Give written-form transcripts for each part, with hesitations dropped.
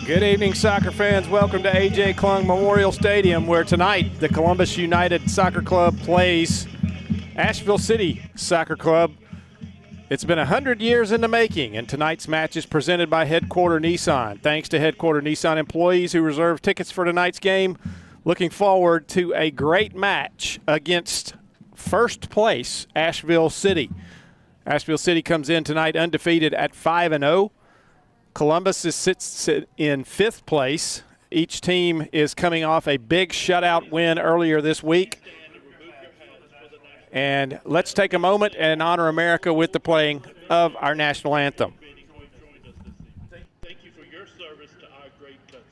Good evening, soccer fans. Welcome to A.J. Klung Memorial Stadium, where tonight the Columbus United Soccer Club plays Asheville City Soccer Club. It's been 100 years in the making, and tonight's match is presented by Headquarter Nissan. Thanks to Headquarter Nissan employees who reserved tickets for tonight's game. Looking forward to a great match against first place Asheville City. Asheville City comes in tonight undefeated at 5-0. Columbus sits in fifth place. Each team is coming off a big shutout win earlier this week. And let's take a moment and honor America with the playing of our national anthem. Thank you for your service to our great country.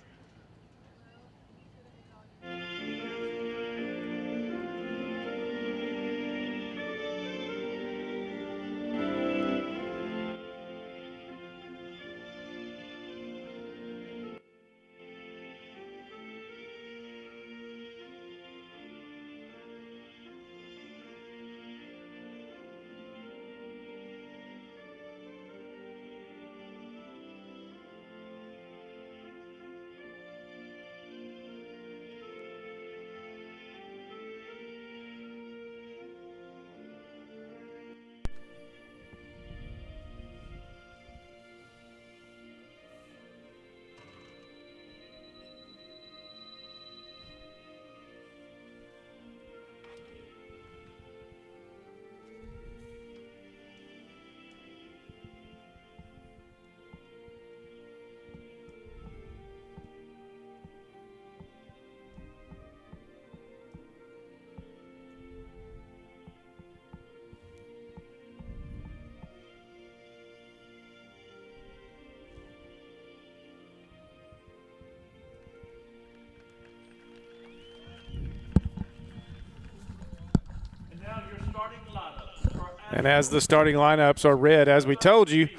And as the starting lineups are read, as we told you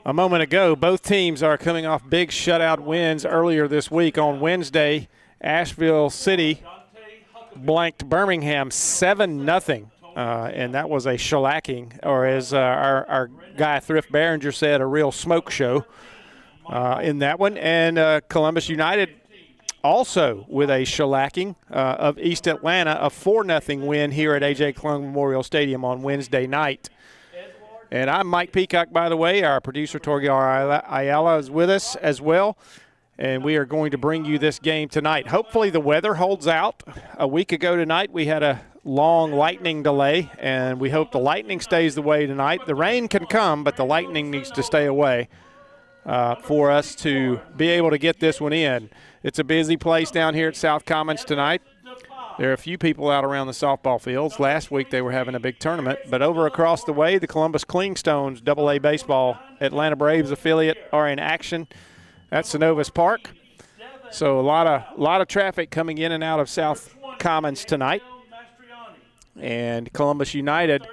a moment ago, both teams are coming off big shutout wins earlier this week. On Wednesday, Asheville City blanked Birmingham 7-0, and that was a shellacking, or as our guy Thrift Behringer said, a real smoke show in that one. And Columbus United also with a shellacking of East Atlanta, a 4-0 win here at A.J. Klung Memorial Stadium on Wednesday night. And I'm Mike Peacock, by the way. Our producer, Torgiar Ayala, is with us as well. And we are going to bring you this game tonight. Hopefully the weather holds out. A week ago tonight, we had a long lightning delay, and we hope the lightning stays the way tonight. The rain can come, but the lightning needs to stay away for us to be able to get this one in. It's a busy place down here at South Commons tonight. There are a few people out around the softball fields. Last week they were having a big tournament. But over across the way, the Columbus Clingstones AA Baseball Atlanta Braves affiliate are in action at Synovus Park. So a lot of traffic coming in and out of South Commons tonight. And Columbus United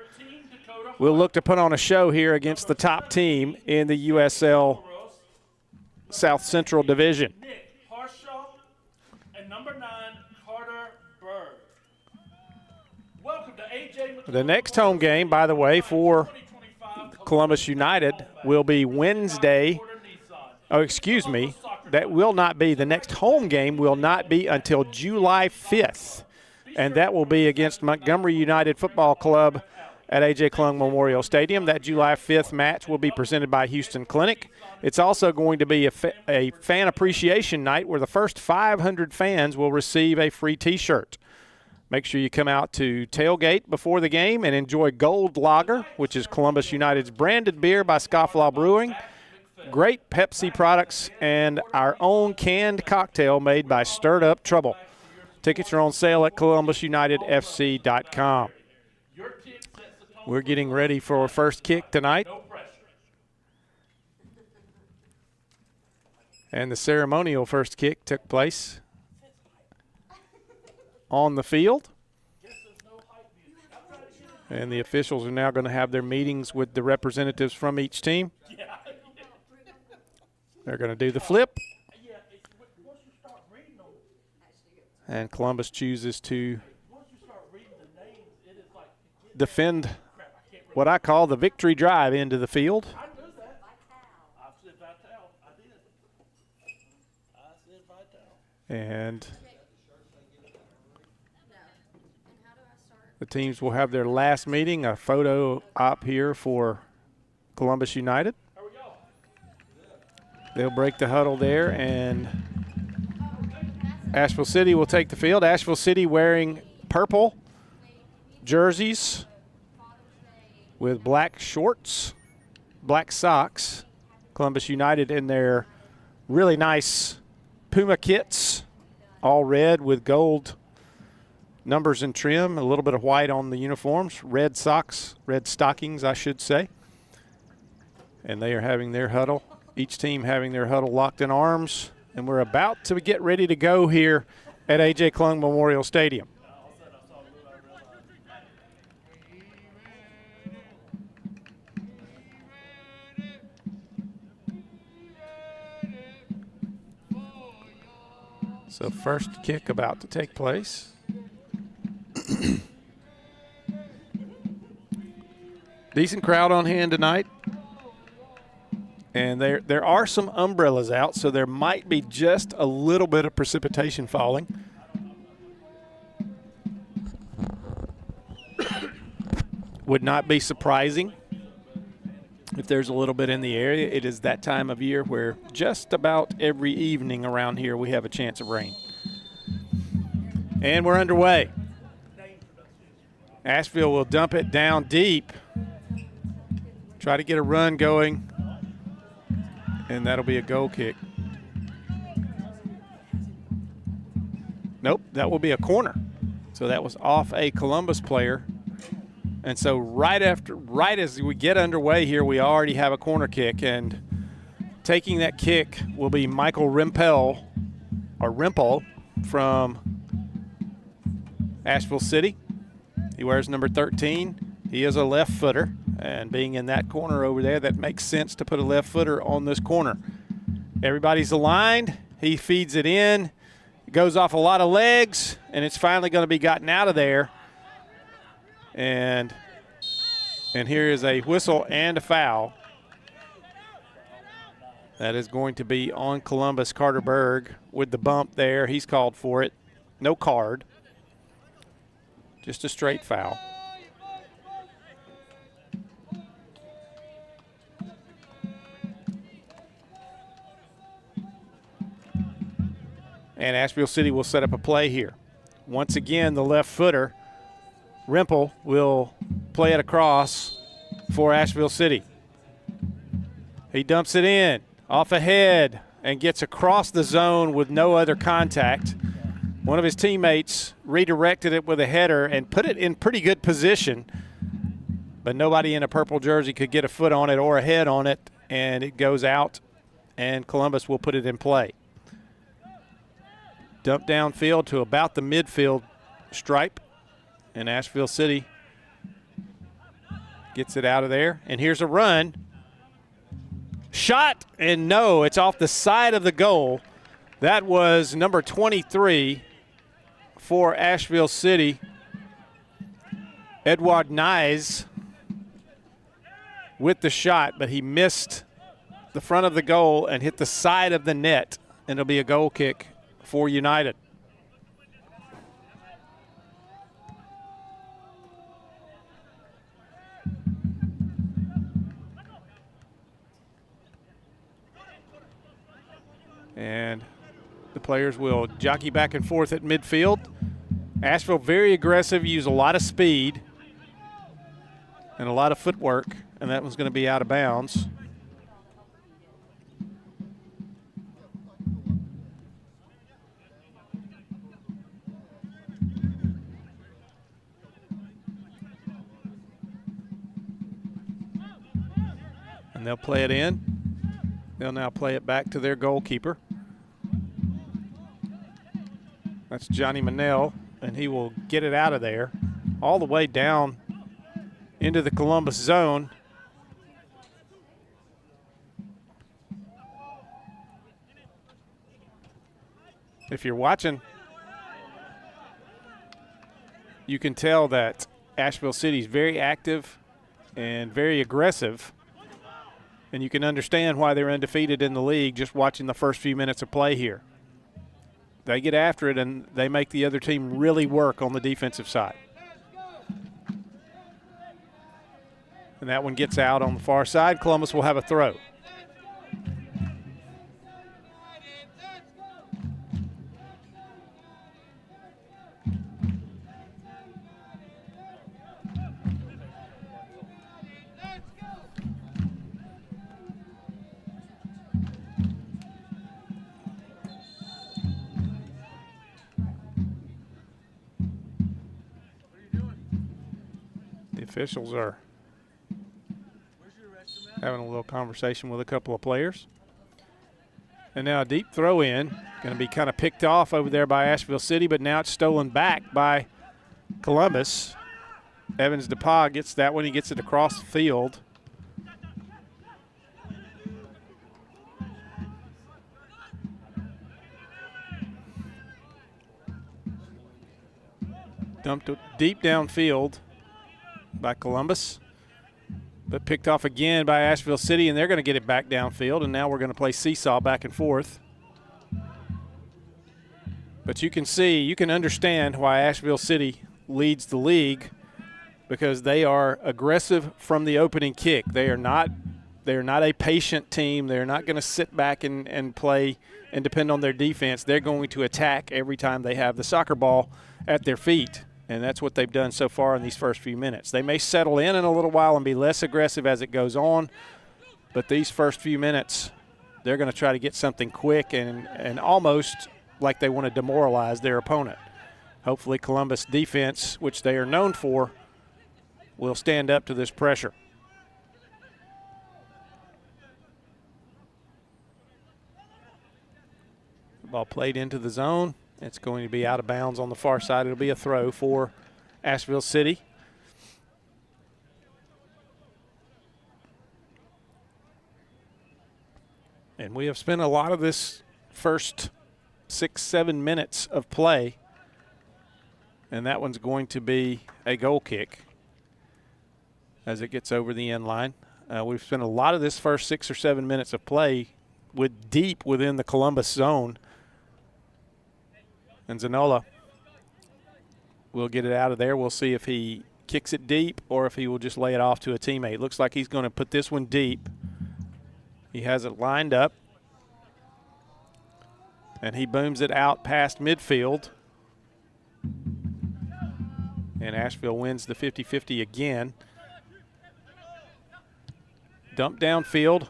will look to put on a show here against the top team in the USL South Central Division. The next home game, by the way, for Columbus United will be Wednesday. Oh, excuse me. That will not be. The next home game will not be until July 5th, and that will be against Montgomery United Football Club at A.J. Klung Memorial Stadium. That July 5th match will be presented by Houston Clinic. It's also going to be a fan appreciation night where the first 500 fans will receive a free T-shirt. Make sure you come out to tailgate before the game and enjoy Gold Lager, which is Columbus United's branded beer by Scofflaw Brewing, great Pepsi products, and our own canned cocktail made by Stirred Up Trouble. Tickets are on sale at ColumbusUnitedFC.com. We're getting ready for our first kick tonight. And the ceremonial first kick took place on the field. And the officials are now going to have their meetings with the representatives from each team. They're going to do the flip. And Columbus chooses to defend what I call the victory drive into the field. And the teams will have their last meeting, a photo op here for Columbus United. They'll break the huddle there, and Asheville City will take the field. Asheville City wearing purple jerseys with black shorts, black socks. Columbus United in their really nice Puma kits, all red with gold numbers and trim, a little bit of white on the uniforms, red socks, red stockings, I should say. And they are having their huddle, each team having their huddle locked in arms. And we're about to get ready to go here at A.J. Klung Memorial Stadium. So first kick about to take place. Decent crowd on hand tonight. And there are some umbrellas out, so there might be just a little bit of precipitation falling. Would not be surprising if there's a little bit in the area. It is that time of year where just about every evening around here we have a chance of rain. And we're underway. Asheville will dump it down deep. Try to get a run going. And that'll be a goal kick. Nope, that will be a corner. So that was off a Columbus player. And so right as we get underway here, we already have a corner kick. And taking that kick will be Michael Rimple from Asheville City. He wears number 13. He is a left footer. And being in that corner over there, that makes sense to put a left footer on this corner. Everybody's aligned. He feeds it in. It goes off a lot of legs, and it's finally going to be gotten out of there. And here is a whistle and a foul. That is going to be on Columbus. Carter Berg with the bump there. He's called for it. No card. Just a straight foul. And Asheville City will set up a play here. Once again, the left footer, Rimple, will play it across for Asheville City. He dumps it in, off ahead, and gets across the zone with no other contact. One of his teammates redirected it with a header and put it in pretty good position, but nobody in a purple jersey could get a foot on it or a head on it, and it goes out, and Columbus will put it in play. Dump downfield to about the midfield stripe, and Asheville City gets it out of there. And here's a run. Shot, and no, it's off the side of the goal. That was number 23 for Asheville City, Edward Nyes, with the shot, but he missed the front of the goal and hit the side of the net, and it'll be a goal kick for United. And the players will jockey back and forth at midfield. Asheville very aggressive, use a lot of speed and a lot of footwork, and that one's going to be out of bounds. And they'll play it in. They'll now play it back to their goalkeeper. That's Johnny Manell, and he will get it out of there all the way down into the Columbus zone. If you're watching, you can tell that Asheville City is very active and very aggressive. And you can understand why they're undefeated in the league just watching the first few minutes of play here. they get after it, and they make the other team really work on the defensive side. And that one gets out on the far side. Columbus will have a throw. The officials are having a little conversation with a couple of players. And now a deep throw in, going to be kind of picked off over there by Asheville City, but now it's stolen back by Columbus. Evans DePaul gets that one. He gets it across the field. Dumped deep downfield by Columbus, but picked off again by Asheville City, and they're going to get it back downfield, and now we're going to play seesaw back and forth. But you can see, you can understand why Asheville City leads the league, because they are aggressive from the opening kick. They are not a patient team. They're not going to sit back and play and depend on their defense. They're going to attack every time they have the soccer ball at their feet. And that's what they've done so far in these first few minutes. They may settle in a little while and be less aggressive as it goes on, but these first few minutes, they're going to try to get something quick and almost like they want to demoralize their opponent. Hopefully Columbus defense, which they are known for, will stand up to this pressure. The ball played into the zone. It's going to be out of bounds on the far side. It'll be a throw for Asheville City. And we have spent a lot of this first 6-7 minutes of play, and that one's going to be a goal kick as it gets over the end line. We've spent a lot of this first 6 or 7 minutes of play deep within the Columbus zone. And Zanola will get it out of there. We'll see if he kicks it deep or if he will just lay it off to a teammate. Looks like he's going to put this one deep. He has it lined up. And he booms it out past midfield. And Asheville wins the 50-50 again. Dump downfield.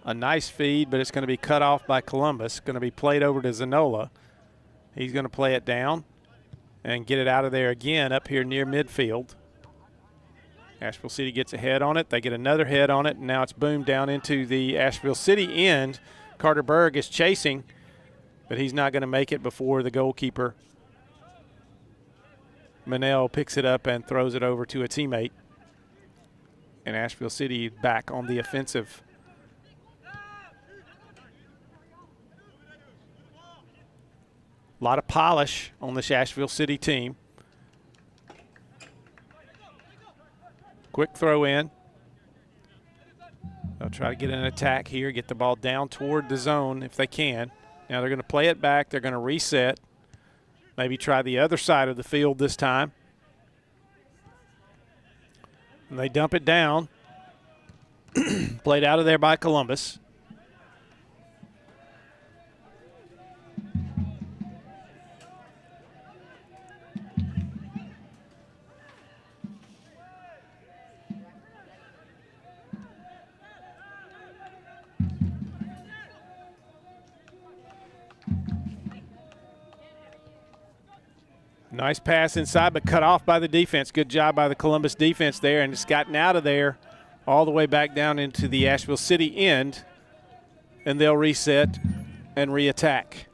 A nice feed, but it's going to be cut off by Columbus. Going to be played over to Zanola. He's going to play it down and get it out of there again up here near midfield. Asheville City gets a head on it. They get another head on it, and now it's boomed down into the Asheville City end. Carter Berg is chasing, but he's not going to make it before the goalkeeper, Manel, picks it up and throws it over to a teammate. And Asheville City back on the offensive. A lot of polish on this Asheville City team. Quick throw in. They'll try to get an attack here, get the ball down toward the zone if they can. Now they're going to play it back. They're going to reset. Maybe try the other side of the field this time. And they dump it down. Played out of there by Columbus. Nice pass inside, but cut off by the defense. Good job by the Columbus defense there, and it's gotten out of there all the way back down into the Asheville City end, and they'll reset and re-attack.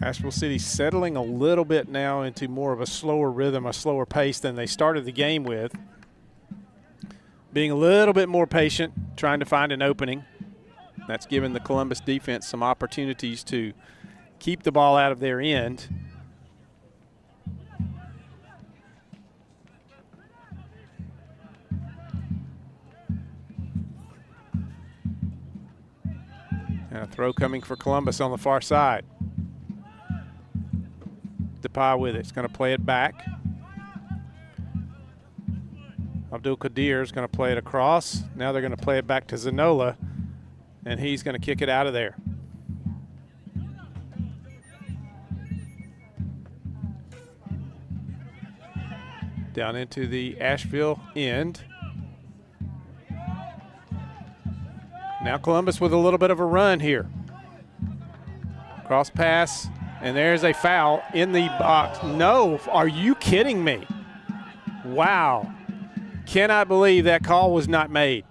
Asheville City settling a little bit now into more of a slower rhythm, a slower pace than they started the game with. Being a little bit more patient, trying to find an opening. That's given the Columbus defense some opportunities to keep the ball out of their end. And a throw coming for Columbus on the far side. DePaul with it. It's going to play it back. Abdul Qadir is going to play it across. Now they're going to play it back to Zanola, and he's going to kick it out of there. Down into the Asheville end. Now Columbus with a little bit of a run here. Cross pass, and there's a foul in the box. No, are you kidding me? Wow. Cannot believe that call was not made.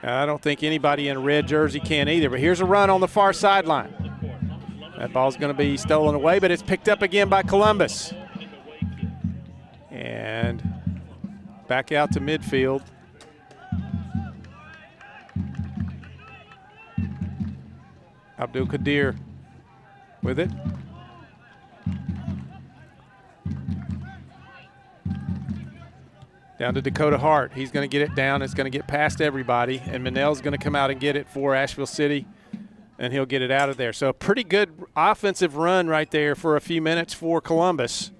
I don't think anybody in a red jersey can either, but here's a run on the far sideline. That ball's going to be stolen away, but it's picked up again by Columbus. And back out to midfield. Abdul Qadir with it. Down to Dakota Hart. He's going to get it down. It's going to get past everybody. And Manel's going to come out and get it for Asheville City, and he'll get it out of there. So a pretty good offensive run right there for a few minutes for Columbus.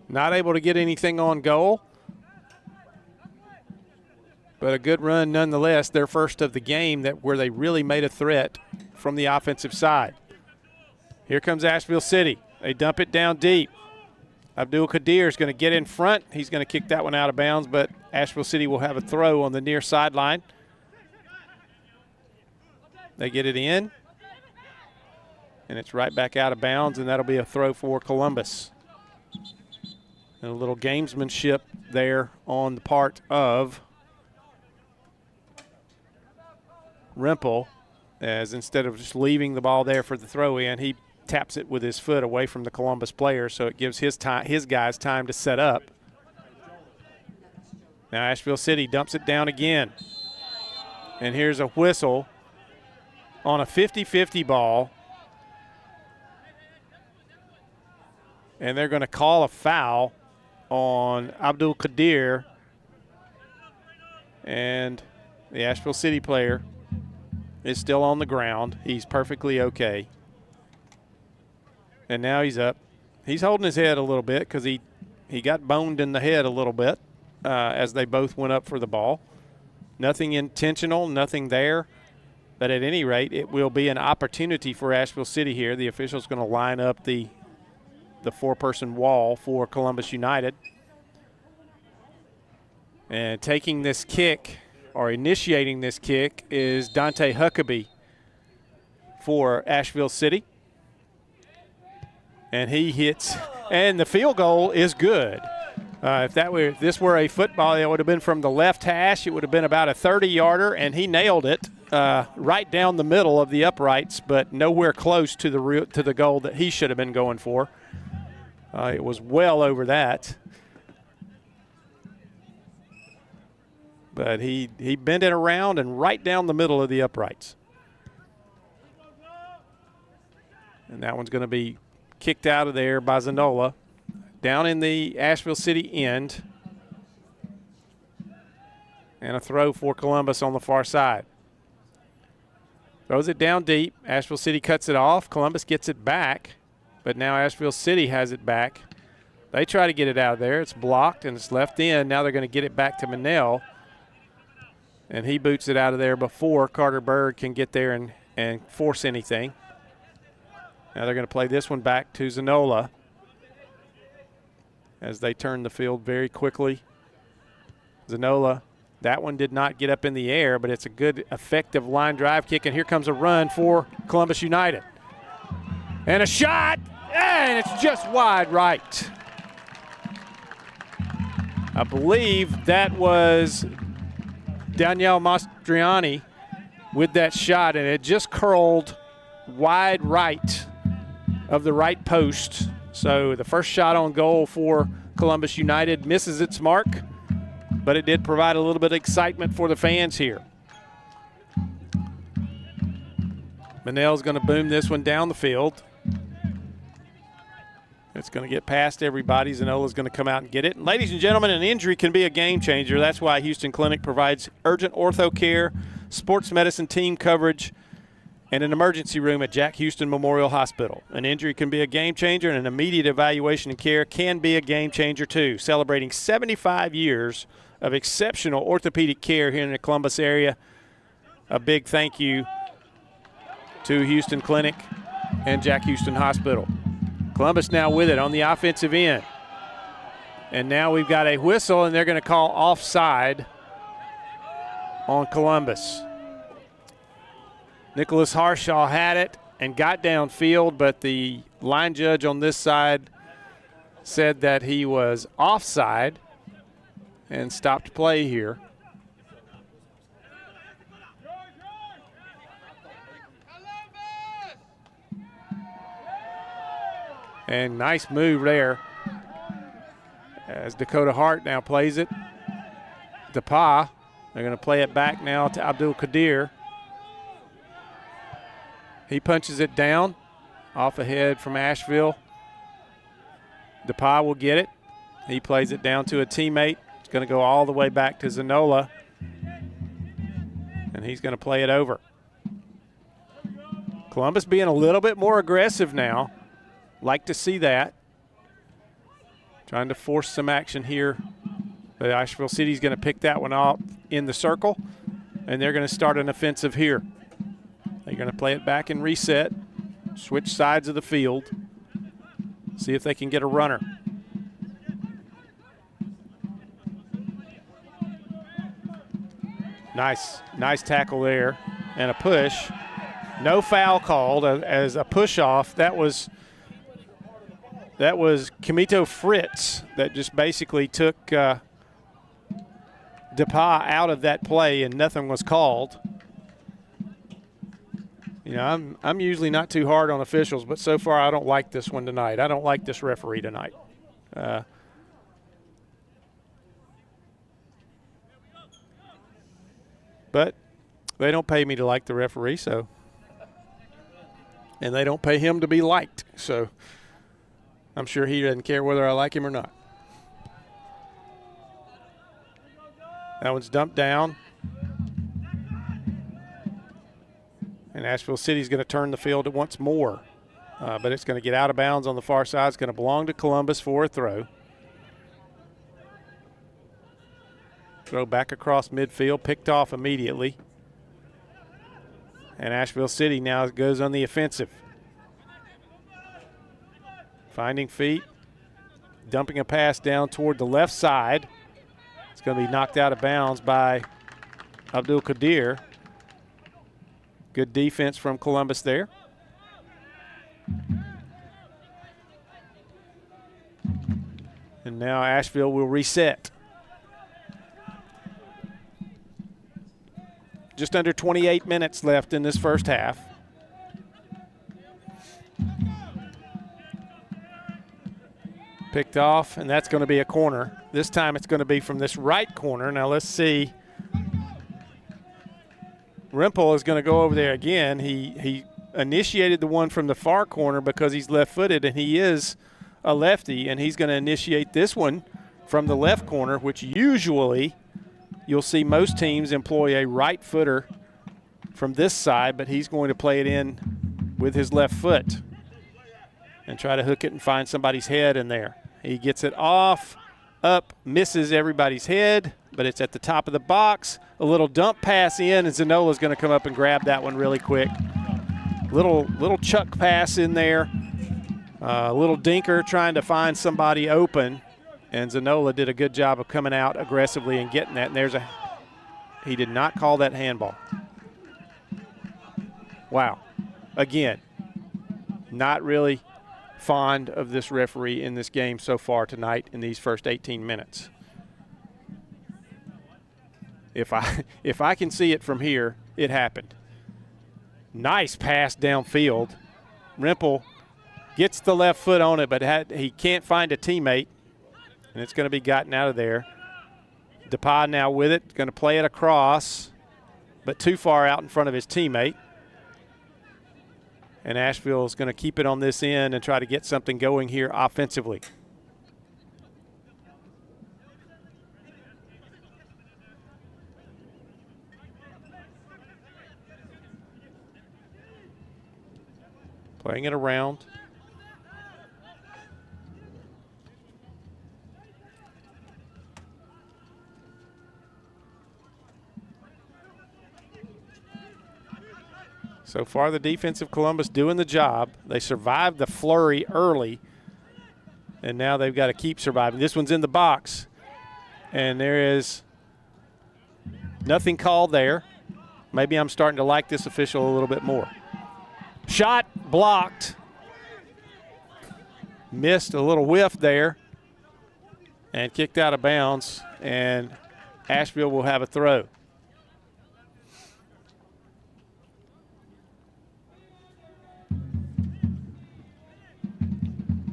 Not able to get anything on goal, but a good run nonetheless. Their first of the game where they really made a threat from the offensive side. Here comes Asheville City. They dump it down deep. Abdul Qadir is going to get in front. He's going to kick that one out of bounds, but Asheville City will have a throw on the near sideline. They get it in, and it's right back out of bounds, and that'll be a throw for Columbus. And a little gamesmanship there on the part of Rimple, as instead of just leaving the ball there for the throw in, he taps it with his foot away from the Columbus player, so it gives his guys time to set up. Now Asheville City dumps it down again. And here's a whistle on a 50-50 ball. And they're going to call a foul on Abdul Qadir. And the Asheville City player is still on the ground. He's perfectly okay. And now he's up. He's holding his head a little bit because he got boned in the head a little bit as they both went up for the ball. Nothing intentional, nothing there. But at any rate, it will be an opportunity for Asheville City here. The official's going to line up the four-person wall for Columbus United. And taking this kick, or initiating this kick, is Dante Huckabee for Asheville City. And he hits, and the field goal is good. If this were a football, it would have been from the left hash. It would have been about a 30-yarder, and he nailed it right down the middle of the uprights, but nowhere close to the goal that he should have been going for. It was well over that. But he bent it around and right down the middle of the uprights. And that one's going to be kicked out of there by Zanola. Down in the Asheville City end. And a throw for Columbus on the far side. Throws it down deep. Asheville City cuts it off. Columbus gets it back. But now Asheville City has it back. They try to get it out of there. It's blocked and it's left in. Now they're going to get it back to Manel. And he boots it out of there before Carter Bird can get there and force anything. Now they're going to play this one back to Zanola as they turn the field very quickly. Zanola, that one did not get up in the air, but it's a good, effective line drive kick. And here comes a run for Columbus United. And a shot, and it's just wide right. I believe that was Danielle Mastriani with that shot, and it just curled wide right of the right post. So the first shot on goal for Columbus United misses its mark, but it did provide a little bit of excitement for the fans here. Manel's going to boom this one down the field. It's going to get past everybody. Zanola's going to come out and get it. And ladies and gentlemen, an injury can be a game changer. That's why Houston Clinic provides urgent ortho care, sports medicine team coverage, and an emergency room at Jack Houston Memorial Hospital. An injury can be a game changer, and an immediate evaluation and care can be a game changer too. Celebrating 75 years of exceptional orthopedic care here in the Columbus area. A big thank you to Houston Clinic and Jack Houston Hospital. Columbus now with it on the offensive end. And now we've got a whistle, and they're going to call offside on Columbus. Nicholas Harshaw had it and got downfield, but the line judge on this side said that he was offside and stopped play here. And nice move there as Dakota Hart now plays it. DePa, they're going to play it back now to Abdul Qadir. He punches it down off ahead from Asheville. DePa will get it. He plays it down to a teammate. It's going to go all the way back to Zanola. And he's going to play it over. Columbus being a little bit more aggressive now. Like to see that. Trying to force some action here. But Asheville City's going to pick that one off in the circle. And they're going to start an offensive here. They're going to play it back and reset. Switch sides of the field. See if they can get a runner. Nice tackle there and a push. No foul called as a push off. That was Kamito Fritz that just basically took DePa out of that play, and nothing was called. You know, I'm usually not too hard on officials, but so far I don't like this one tonight. I don't like this referee tonight. But they don't pay me to like the referee, so. And they don't pay him to be liked, so I'm sure he doesn't care whether I like him or not. That one's dumped down. And Asheville City's going to turn the field once more. But it's going to get out of bounds on the far side. It's going to belong to Columbus for a throw. Throw back across midfield, picked off immediately. And Asheville City now goes on the offensive. Finding feet, dumping a pass down toward the left side. It's going to be knocked out of bounds by Abdul Qadir. Good defense from Columbus there. And now Asheville will reset. Just under 28 minutes left in this first half. Picked off, and that's going to be a corner. This time it's going to be from this right corner. Now let's see. Rimple is going to go over there again. He initiated the one from the far corner because he's left-footed, and he is a lefty, and he's going to initiate this one from the left corner, which usually you'll see most teams employ a right footer from this side, but he's going to play it in with his left foot and try to hook it and find somebody's head in there. He gets it off, up, misses everybody's head, but it's at the top of the box. A little dump pass in, and Zanola's going to come up and grab that one really quick. Little chuck pass in there. A little dinker trying to find somebody open, and Zanola did a good job of coming out aggressively and getting that. And he did not call that handball. Wow. Again, not really fond of this referee in this game so far tonight in these first 18 minutes. If I can see it from here, it happened. Nice pass downfield. Rimple gets the left foot on it, but he can't find a teammate, and it's going to be gotten out of there. DePaul now with it, going to play it across, but too far out in front of his teammate. And Asheville is going to keep it on this end and try to get something going here offensively. Playing it around. So far, the defense of Columbus doing the job. They survived the flurry early, and now they've got to keep surviving. This one's in the box, and there is nothing called there. Maybe I'm starting to like this official a little bit more. Shot blocked. Missed a little whiff there and kicked out of bounds, and Asheville will have a throw.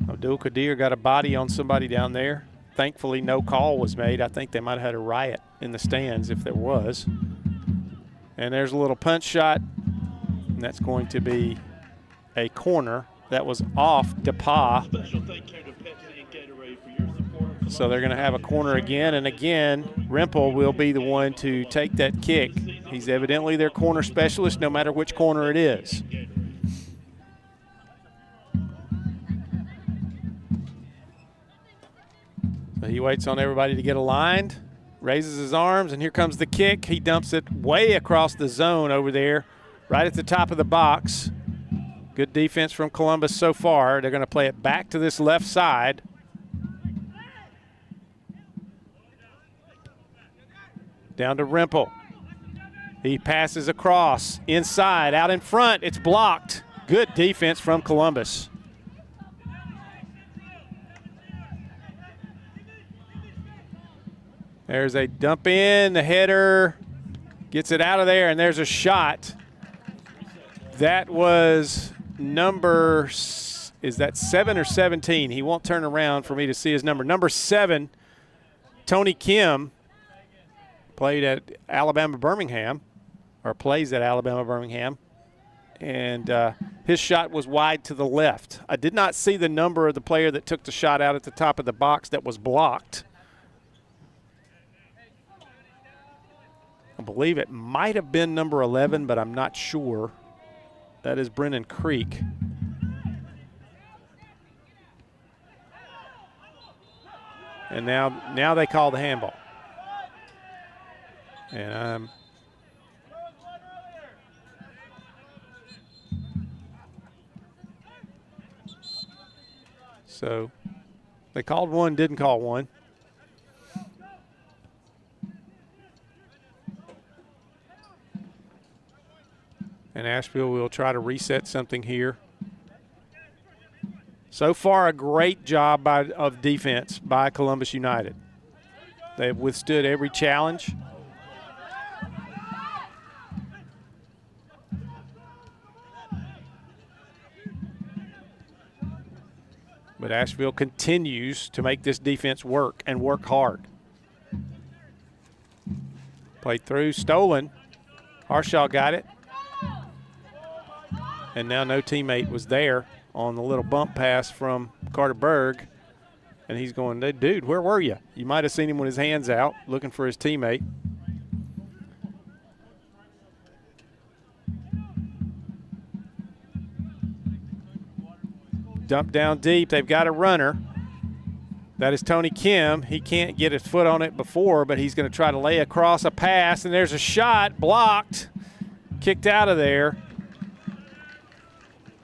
Abdul Qadir got a body on somebody down there. Thankfully, no call was made. I think they might have had a riot in the stands if there was. And there's a little punch shot, and that's going to be a corner. That was off DePaul. So they're going to have a corner again, and again, Rimple will be the one to take that kick. He's evidently their corner specialist no matter which corner it is. So he waits on everybody to get aligned, raises his arms, and here comes the kick. He dumps it way across the zone over there, right at the top of the box. Good defense from Columbus so far. They're going to play it back to this left side. Down to Rimple. He passes across, inside, out in front. It's blocked. Good defense from Columbus. There's a dump in, the header gets it out of there, and there's a shot. That was number, is that 7 or 17? He won't turn around for me to see his number. Number 7, Tony Kim, played at Alabama Birmingham, or plays at Alabama Birmingham, and his shot was wide to the left. I did not see the number of the player that took the shot out at the top of the box that was blocked. I believe it might have been number 11, but I'm not sure. That is Brennan Creek. And now they call the handball. And so they called one, didn't call one. And Asheville will try to reset something here. So far, a great job of defense by Columbus United. They've withstood every challenge. But Asheville continues to make this defense work and work hard. Played through, stolen. Harshaw got it. And now no teammate was there on the little bump pass from Carter Berg. And he's going, hey, dude, where were you? You might have seen him with his hands out looking for his teammate. Dump down deep. They've got a runner. That is Tony Kim. He can't get his foot on it before, but he's going to try to lay across a pass. And there's a shot blocked, kicked out of there.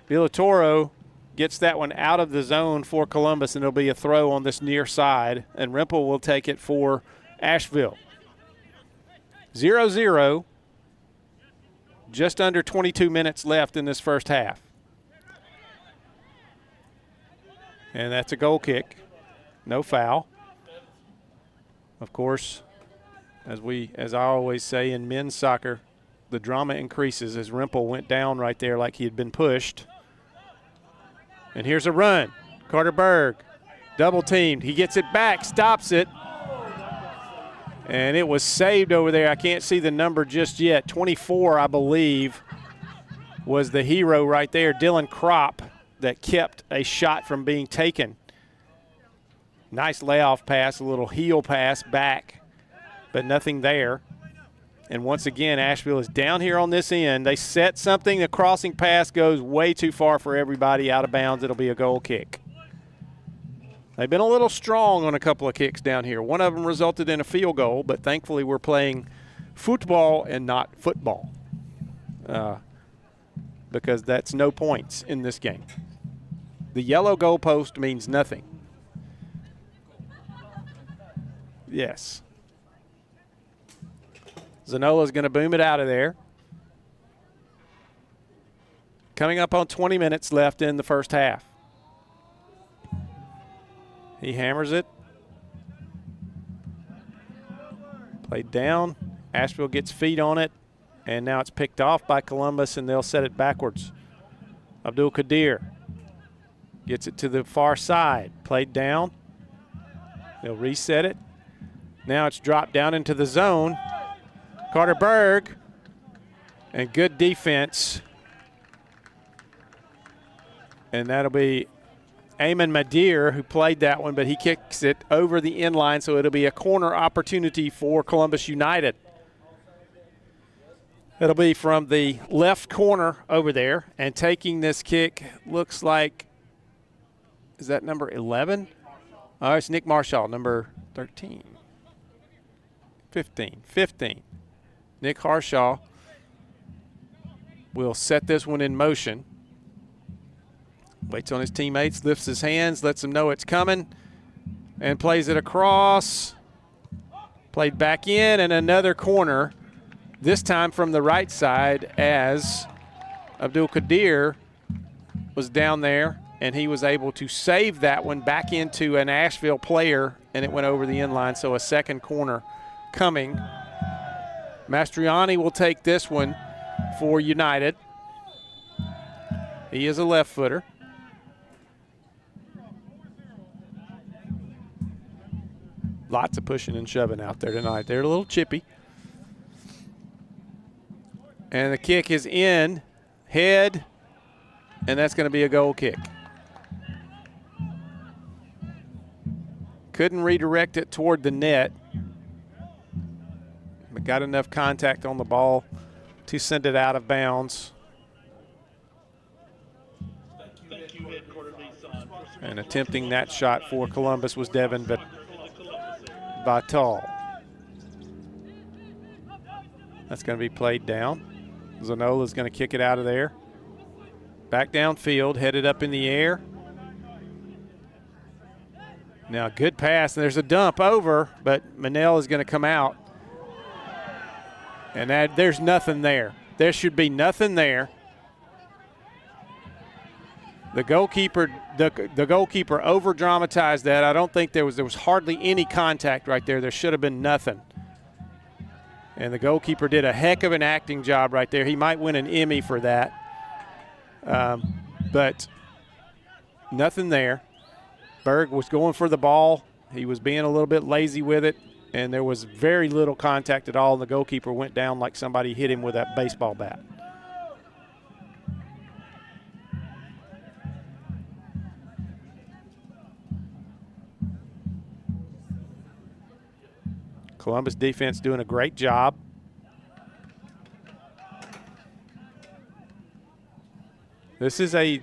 Villatoro gets that one out of the zone for Columbus, and it'll be a throw on this near side, and Rimple will take it for Asheville. 0-0, just under 22 minutes left in this first half. And that's a goal kick, no foul. Of course, as I always say in men's soccer, the drama increases as Rimple went down right there like he had been pushed. And here's a run. Carter Berg, double teamed. He gets it back, stops it. And it was saved over there. I can't see the number just yet. 24, I believe, was the hero right there, Dylan Kropp, that kept a shot from being taken. Nice layoff pass, a little heel pass back, but nothing there. And once again, Asheville is down here on this end. They set something. The crossing pass goes way too far for everybody, out of bounds. It'll be a goal kick. They've been a little strong on a couple of kicks down here. One of them resulted in a field goal, but thankfully we're playing football and not football because that's no points in this game. The yellow goalpost means nothing. Yes. Zanola's going to boom it out of there. Coming up on 20 minutes left in the first half. He hammers it. Played down. Asheville gets feet on it. And now it's picked off by Columbus, and they'll set it backwards. Abdul Qadir gets it to the far side. Played down. They'll reset it. Now it's dropped down into the zone. Carter Berg. And good defense. And that'll be Eamon Madir, who played that one, but he kicks it over the end line, so it'll be a corner opportunity for Columbus United. It'll be from the left corner over there, and taking this kick looks like, is that number 11? Oh, it's Nick Marshall, number 13. 15. Nick Harshaw will set this one in motion. Waits on his teammates, lifts his hands, lets them know it's coming, and plays it across. Played back in, and another corner, this time from the right side, as Abdul Qadir was down there, and he was able to save that one back into an Asheville player, and it went over the end line, so a second corner coming. Mastriani will take this one for United. He is a left footer. Lots of pushing and shoving out there tonight. They're a little chippy. And the kick is in, head, and that's going to be a goal kick. Couldn't redirect it toward the net, but got enough contact on the ball to send it out of bounds. And attempting that shot for Columbus was Devin Vital. That's going to be played down. Zanola's going to kick it out of there. Back downfield, headed up in the air. Now good pass, and there's a dump over, but Manel is going to come out. And there's nothing there. There should be nothing there. The goalkeeper over dramatized that. I don't think there was hardly any contact right there. There should have been nothing. And the goalkeeper did a heck of an acting job right there. He might win an Emmy for that. But nothing there. Berg was going for the ball. He was being a little bit lazy with it, and there was very little contact at all, and the goalkeeper went down like somebody hit him with a baseball bat. Columbus defense doing a great job. This is a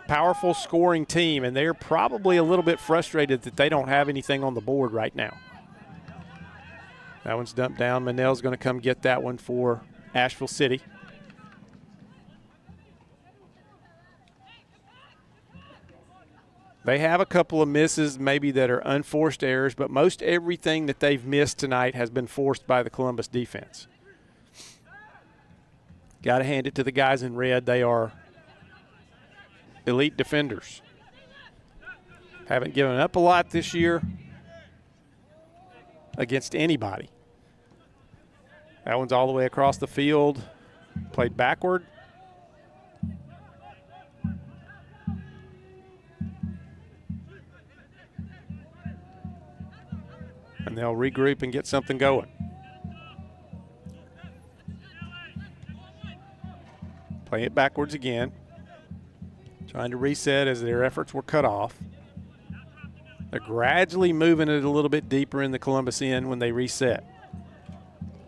powerful scoring team, and they're probably a little bit frustrated that they don't have anything on the board right now. That one's dumped down. Manel's going to come get that one for Asheville City. They have a couple of misses maybe that are unforced errors, but most everything that they've missed tonight has been forced by the Columbus defense. Got to hand it to the guys in red. They are elite defenders. Haven't given up a lot this year against anybody. That one's all the way across the field, played backward. And they'll regroup and get something going. Play it backwards again. Trying to reset as their efforts were cut off. They're gradually moving it a little bit deeper in the Columbus end when they reset.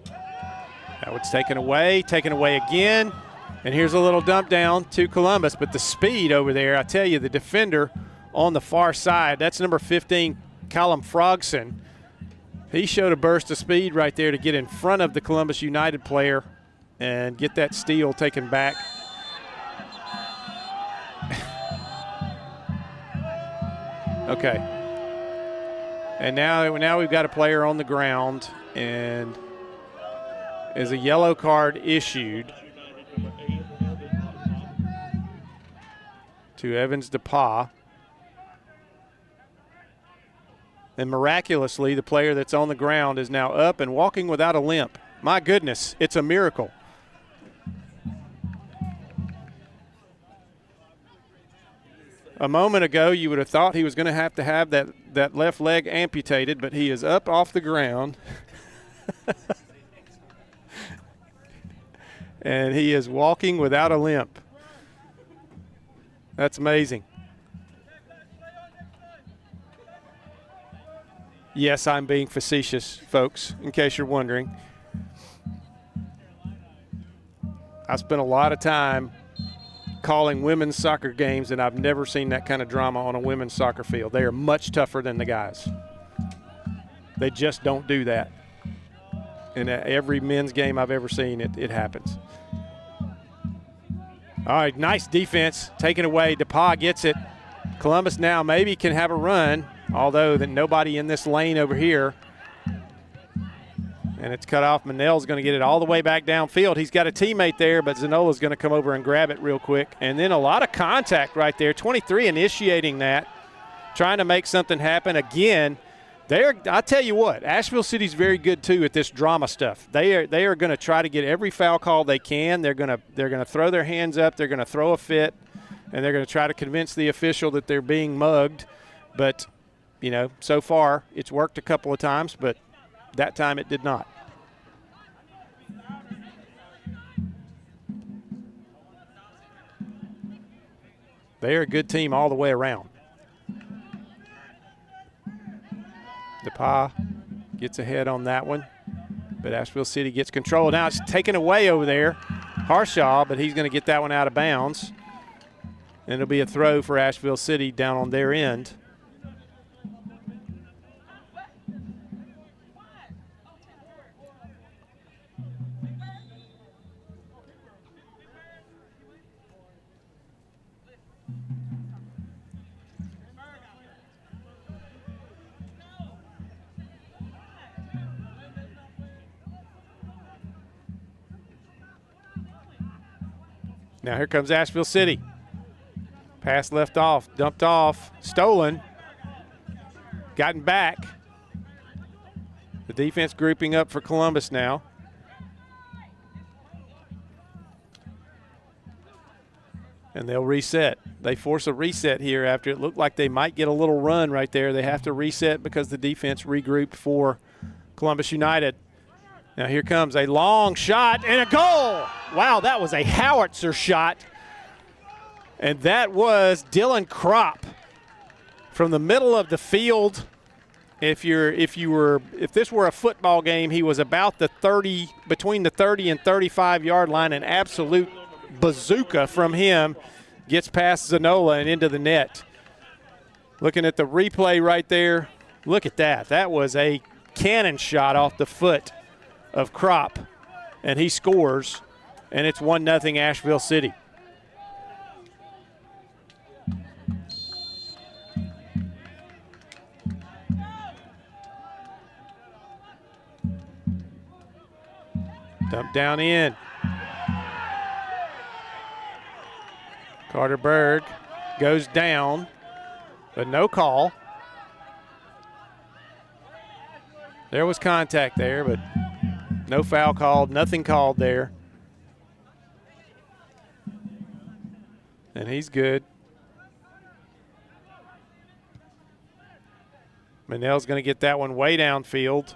That one's taken away again. And here's a little dump down to Columbus, but the speed over there, I tell you, the defender on the far side, that's number 15, Callum Frogson. He showed a burst of speed right there to get in front of the Columbus United player and get that steal taken back. Okay. And now we've got a player on the ground, and is a yellow card issued to Evans DePaul. And miraculously, the player that's on the ground is now up and walking without a limp. My goodness, it's a miracle. A moment ago, you would have thought he was going to have that left leg amputated, but he is up off the ground. And he is walking without a limp. That's amazing. Yes, I'm being facetious, folks, in case you're wondering. I spent a lot of time calling women's soccer games, and I've never seen that kind of drama on a women's soccer field. They are much tougher than the guys. They just don't do that. In every men's game I've ever seen, it happens. All right, nice defense. Taken away. DePaul gets it. Columbus now maybe can have a run, although that nobody in this lane over here. And it's cut off. Manel's going to get it all the way back downfield. He's got a teammate there, but Zanola's going to come over and grab it real quick. And then a lot of contact right there. 23 initiating that, trying to make something happen. Again, I tell you what, Asheville City's very good too at this drama stuff. They are going to try to get every foul call they can. They're going to throw their hands up. They're going to throw a fit, and they're going to try to convince the official that they're being mugged. But, you know, so far it's worked a couple of times, but that time it did not. They're a good team all the way around. DePaul gets ahead on that one, but Asheville City gets control. Now it's taken away over there. Harshaw, but he's going to get that one out of bounds. And it'll be a throw for Asheville City down on their end. Now here comes Asheville City. Pass left off, dumped off, stolen, gotten back. The defense grouping up for Columbus now. And they'll reset. They force a reset here after it looked like they might get a little run right there. They have to reset because the defense regrouped for Columbus United. Now here comes a long shot and a goal. Wow, that was a howitzer shot. And that was Dylan Kropp from the middle of the field. If this were a football game, he was about between the 30 and 35 yard line. An absolute bazooka from him gets past Zanola and into the net. Looking at the replay right there, look at that. That was a cannon shot off the foot of Kropp, and he scores, and it's 1-0 Asheville City. Dump down in. Carter Berg goes down, but no call. There was contact there, but No foul called, nothing called there. And he's good. Manel's going to get that one way downfield.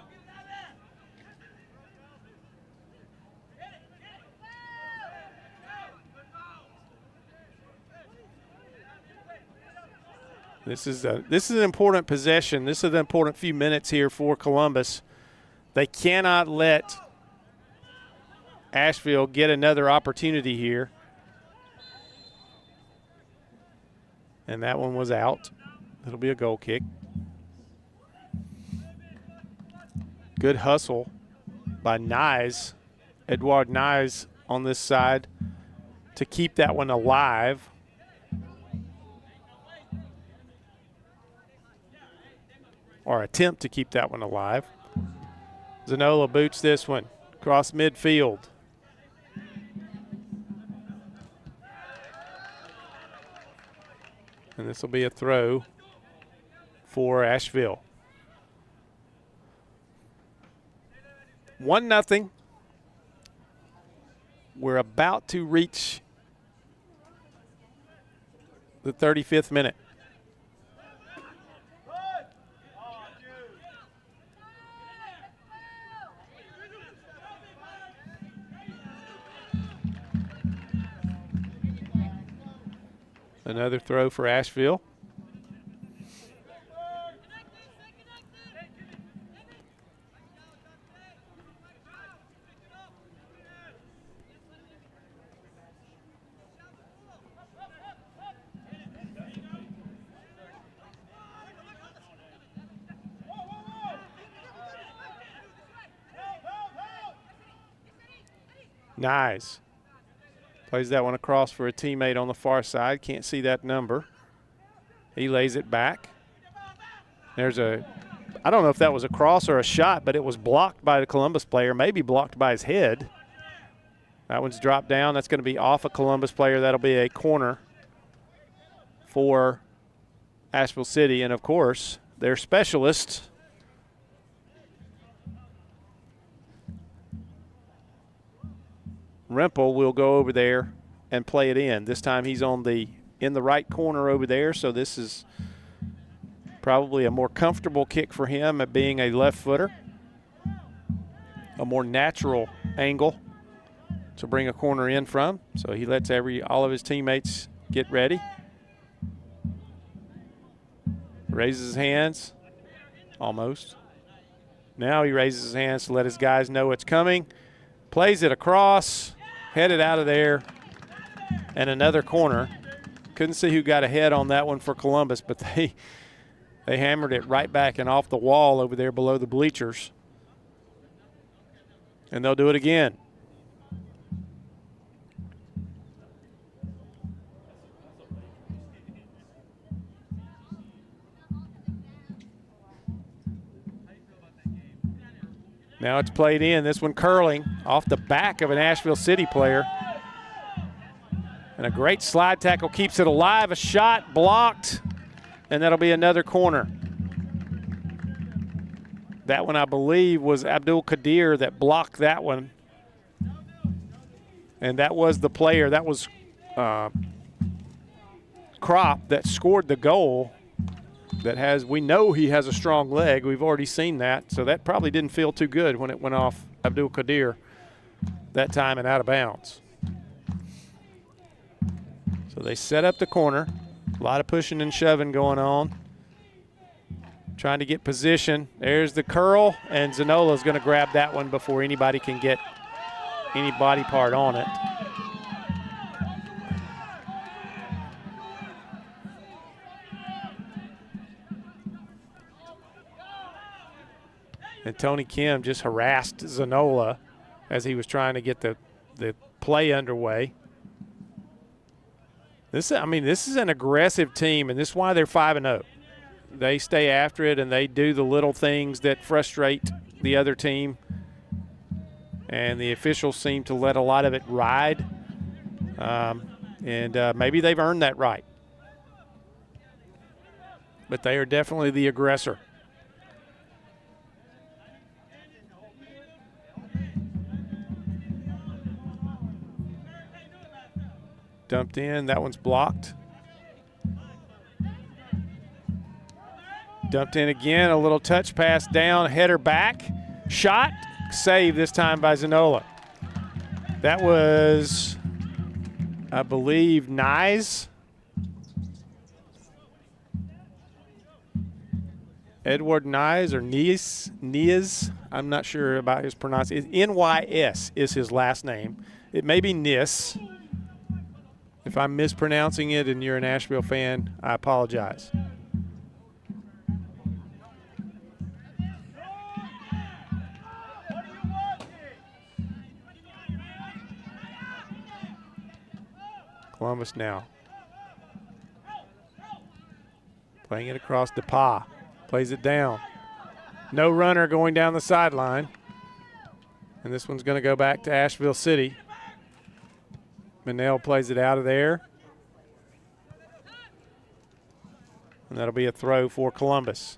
This is an important possession. This is an important few minutes here for Columbus. They cannot let Asheville get another opportunity here. And that one was out. It'll be a goal kick. Good hustle by Nyes, Edward Nyes on this side to keep that one alive. Or attempt to keep that one alive. Zanola boots this one across midfield. And this will be a throw for Asheville. 1-0. We're about to reach the 35th minute. Another throw for Asheville. Nice. Plays that one across for a teammate on the far side. Can't see that number. He lays it back. There's I don't know if that was a cross or a shot, but it was blocked by the Columbus player, maybe blocked by his head. That one's dropped down. That's going to be off a Columbus player. That'll be a corner for Asheville City. And, of course, their specialist, Rempel, will go over there and play it in. This time he's in the right corner over there, so this is probably a more comfortable kick for him at being a left footer. A more natural angle to bring a corner in from. So he lets all of his teammates get ready. Raises his hands, almost. Now he raises his hands to let his guys know it's coming. Plays it across. Headed out of there, and another corner. Couldn't see who got ahead on that one for Columbus, but they hammered it right back and off the wall over there below the bleachers. And they'll do it again. Now it's played in. This one curling off the back of an Asheville City player. And a great slide tackle keeps it alive. A shot blocked, and that'll be another corner. That one, I believe, was Abdul Qadir that blocked that one. And that was the player. That was Kropp that scored the goal. We know he has a strong leg. We've already seen that. So that probably didn't feel too good when it went off Abdul Qadir that time and out of bounds. So they set up the corner. A lot of pushing and shoving going on. Trying to get position. There's the curl, and Zanola's going to grab that one before anybody can get any body part on it. And Tony Kim just harassed Zanola as he was trying to get the play underway. This is an aggressive team, and this is why they're 5-0. They stay after it, and they do the little things that frustrate the other team. And the officials seem to let a lot of it ride. Maybe they've earned that right. But they are definitely the aggressor. Dumped in. That one's blocked. Dumped in again. A little touch pass down. Header back. Shot. Save this time by Zanola. That was, I believe, Nyes. Edward Nyes or Nies. I'm not sure about his pronunciation. Nys is his last name. It may be Nis. If I'm mispronouncing it and you're an Asheville fan, I apologize. Columbus now. Playing it across DePa. Plays it down. No runner going down the sideline. And this one's going to go back to Asheville City. Manel plays it out of there. And that'll be a throw for Columbus.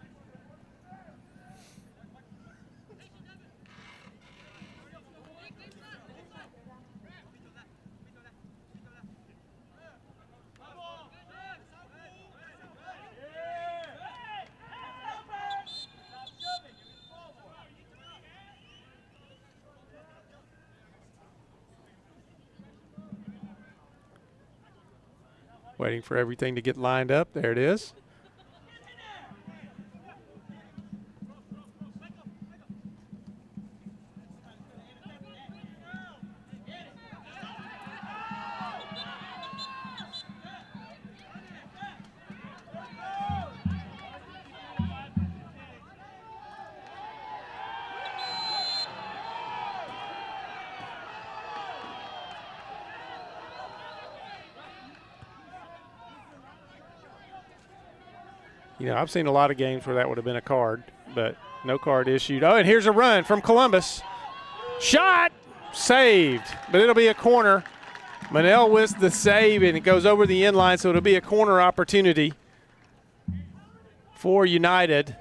Waiting for everything to get lined up. There it is. You know, I've seen a lot of games where that would have been a card, but no card issued. Oh, and here's a run from Columbus. Shot! Saved, but it'll be a corner. Manel with the save, and it goes over the end line, so it'll be a corner opportunity for United.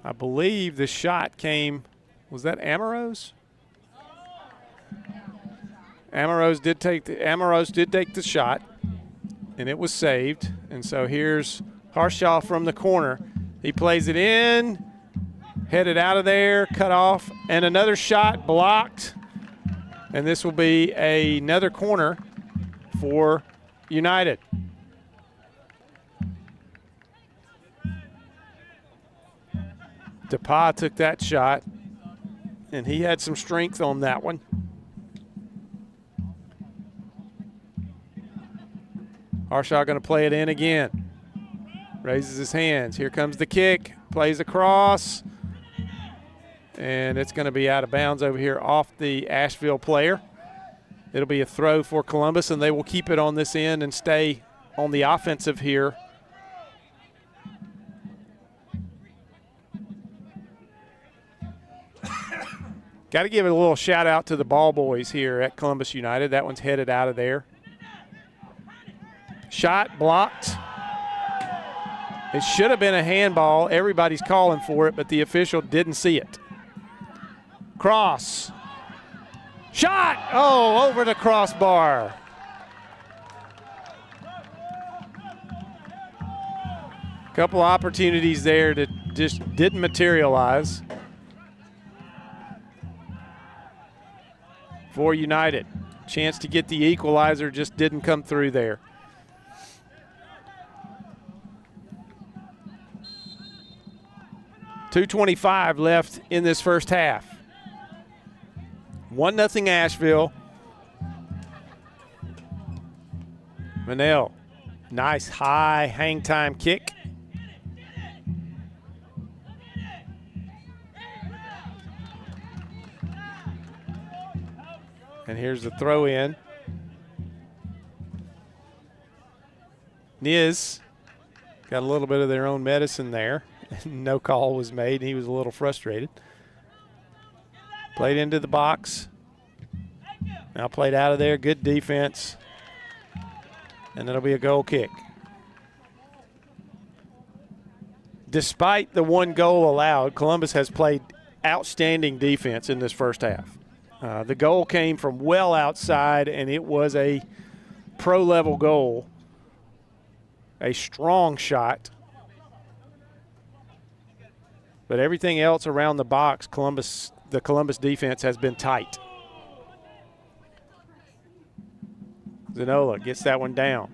I believe the shot came, was that Amorose? Amorose did take the shot. And it was saved. And so here's Harshaw from the corner. He plays it in, headed out of there, cut off, and another shot blocked. And this will be another corner for United. DePa took that shot, and he had some strength on that one. Harshaw going to play it in again. Raises his hands. Here comes the kick. Plays across. And it's going to be out of bounds over here off the Asheville player. It'll be a throw for Columbus, and they will keep it on this end and stay on the offensive here. Got to give it a little shout out to the ball boys here at Columbus United. That one's headed out of there. Shot blocked. It should have been a handball. Everybody's calling for it, but the official didn't see it. Cross. Shot! Oh, over the crossbar. Couple opportunities there that just didn't materialize for United. Chance to get the equalizer just didn't come through there. .225 left in this first half. 1-0 Asheville. Manel, nice high hang time kick. And here's the throw in. Niz got a little bit of their own medicine there. No call was made. He was a little frustrated. Played into the box. Now played out of there. Good defense. And it'll be a goal kick. Despite the one goal allowed, Columbus has played outstanding defense in this first half. The goal came from well outside, and it was a pro-level goal. A strong shot. But everything else around the box, the Columbus defense has been tight. Zanola gets that one down.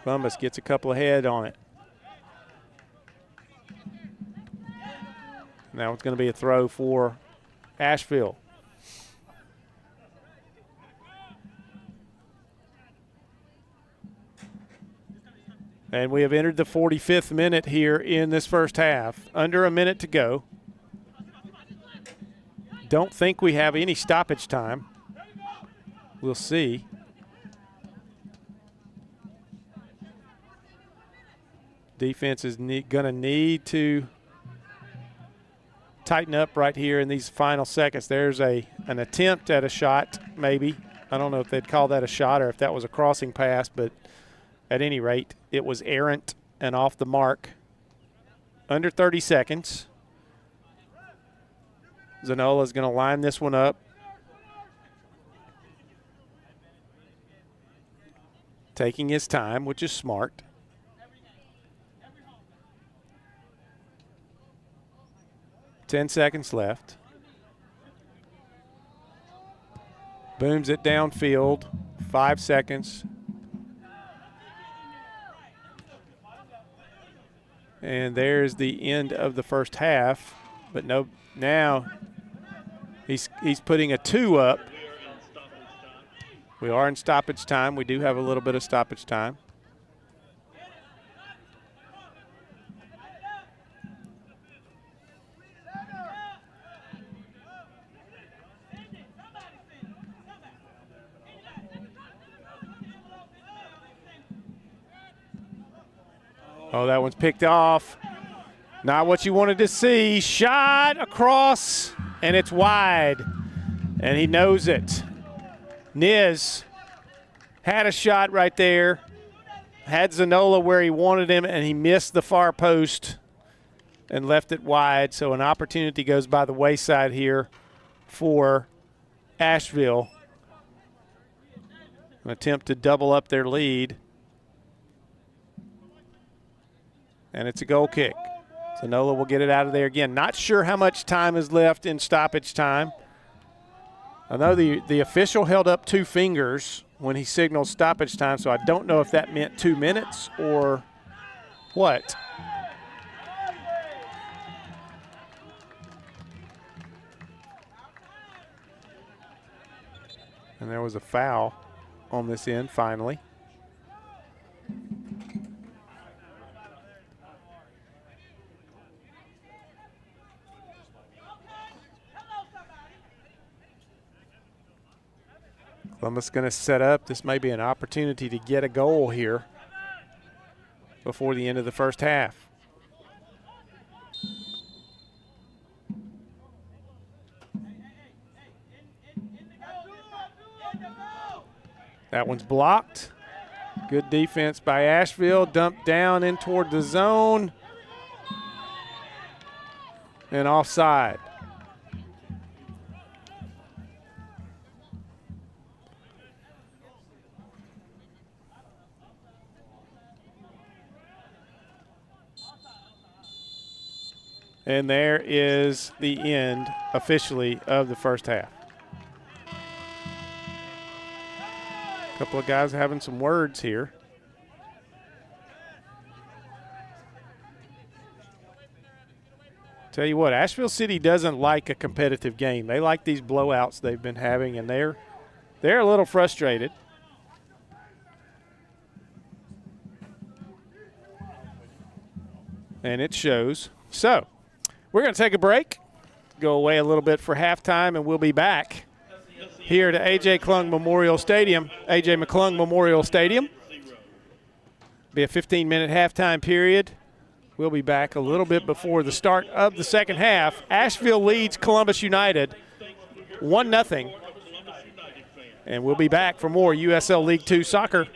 Columbus gets a couple ahead on it. Now it's going to be a throw for Asheville. And we have entered the 45th minute here in this first half. Under a minute to go. Don't think we have any stoppage time. We'll see. Defense is going to need to tighten up right here in these final seconds. There's an attempt at a shot, maybe. I don't know if they'd call that a shot or if that was a crossing pass, but at any rate, it was errant and off the mark. Under 30 seconds. Zanola is going to line this one up. Taking his time, which is smart. Ten seconds left. Booms it downfield. 5 seconds. And there's the end of the first half. But no, now he's putting a 2 up. We are in stoppage time. We do have a little bit of stoppage time. Oh, that one's picked off. Not what you wanted to see. Shot across, and it's wide. And he knows it. Niz had a shot right there. Had Zanola where he wanted him, and he missed the far post and left it wide. So an opportunity goes by the wayside here for Asheville. An attempt to double up their lead. And it's a goal kick. Zanola will get it out of there again. Not sure how much time is left in stoppage time. I know the official held up 2 fingers when he signaled stoppage time, so I don't know if that meant 2 minutes or what. And there was a foul on this end finally. Columbus going to set up. This may be an opportunity to get a goal here before the end of the first half. That one's blocked. Good defense by Asheville. Dumped down in toward the zone. And offside. And there is the end, officially, of the first half. A couple of guys having some words here. Tell you what, Asheville City doesn't like a competitive game. They like these blowouts they've been having, and they're a little frustrated. And it shows. So, we're going to take a break, go away a little bit for halftime, and we'll be back here to A.J. McClung Memorial Stadium. A.J. McClung Memorial Stadium. Be a 15-minute halftime period. We'll be back a little bit before the start of the second half. Asheville leads Columbus United 1-0. And we'll be back for more USL League Two soccer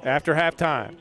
after halftime.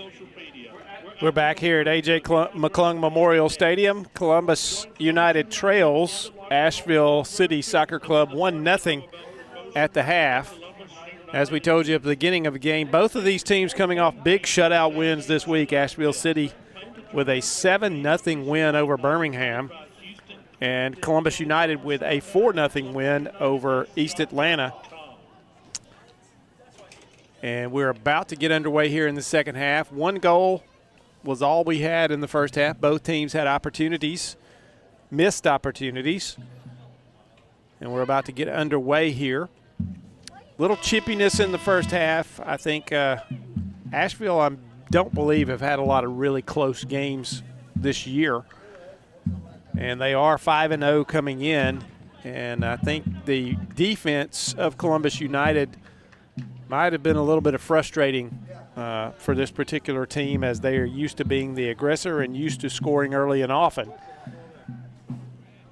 social media. We're back here at A.J. McClung Memorial Stadium. Columbus United trails Asheville City Soccer Club 1-0 at the half. As we told you at the beginning of the game, both of these teams coming off big shutout wins this week. Asheville City with a 7-0 win over Birmingham, and Columbus United with a 4-0 win over East Atlanta. And we're about to get underway here in the second half. One goal was all we had in the first half. Both teams had opportunities, missed opportunities. And we're about to get underway here. Little chippiness in the first half. I think Asheville, I don't believe, have had a lot of really close games this year. And they are 5-0 coming in. And I think the defense of Columbus United might have been a little bit of frustrating for this particular team, as they are used to being the aggressor and used to scoring early and often.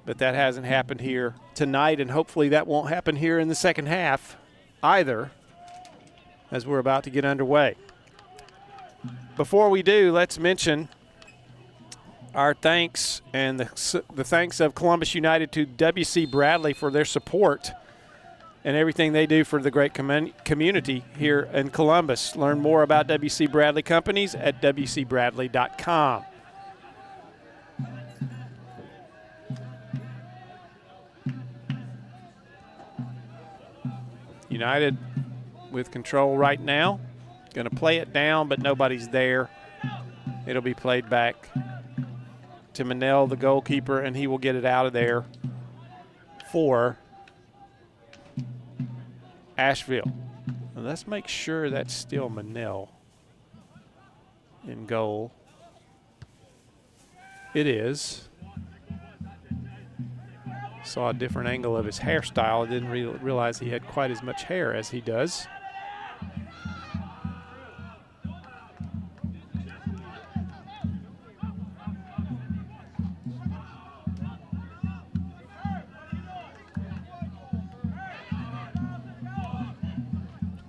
But that hasn't happened here tonight, and hopefully that won't happen here in the second half either, as we're about to get underway. Before we do, let's mention our thanks and the thanks of Columbus United to W.C. Bradley for their support and everything they do for the great community here in Columbus. Learn more about W.C. Bradley Companies at wcbradley.com. United with control right now. Going to play it down, but nobody's there. It'll be played back to Manel, the goalkeeper, and he will get it out of there for Asheville. Now let's make sure that's still Manel in goal. It is. Saw a different angle of his hairstyle. I didn't realize he had quite as much hair as he does.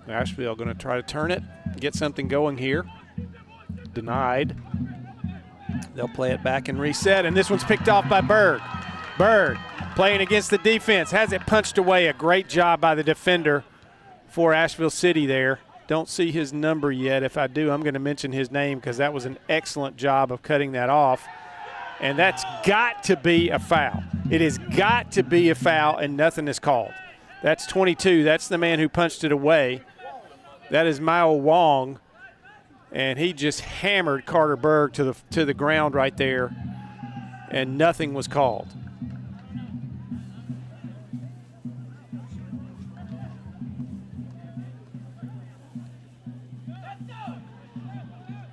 Asheville going to try to turn it, get something going here. Denied. They'll play it back and reset, and this one's picked off by Berg. Berg playing against the defense, has it punched away. A great job by the defender for Asheville City there. Don't see his number yet. If I do, I'm going to mention his name, because that was an excellent job of cutting that off. And that's got to be a foul. It has got to be a foul, and nothing is called. That's 22. That's the man who punched it away. That is Mao Wong, and he just hammered Carter Berg to the ground right there, and nothing was called.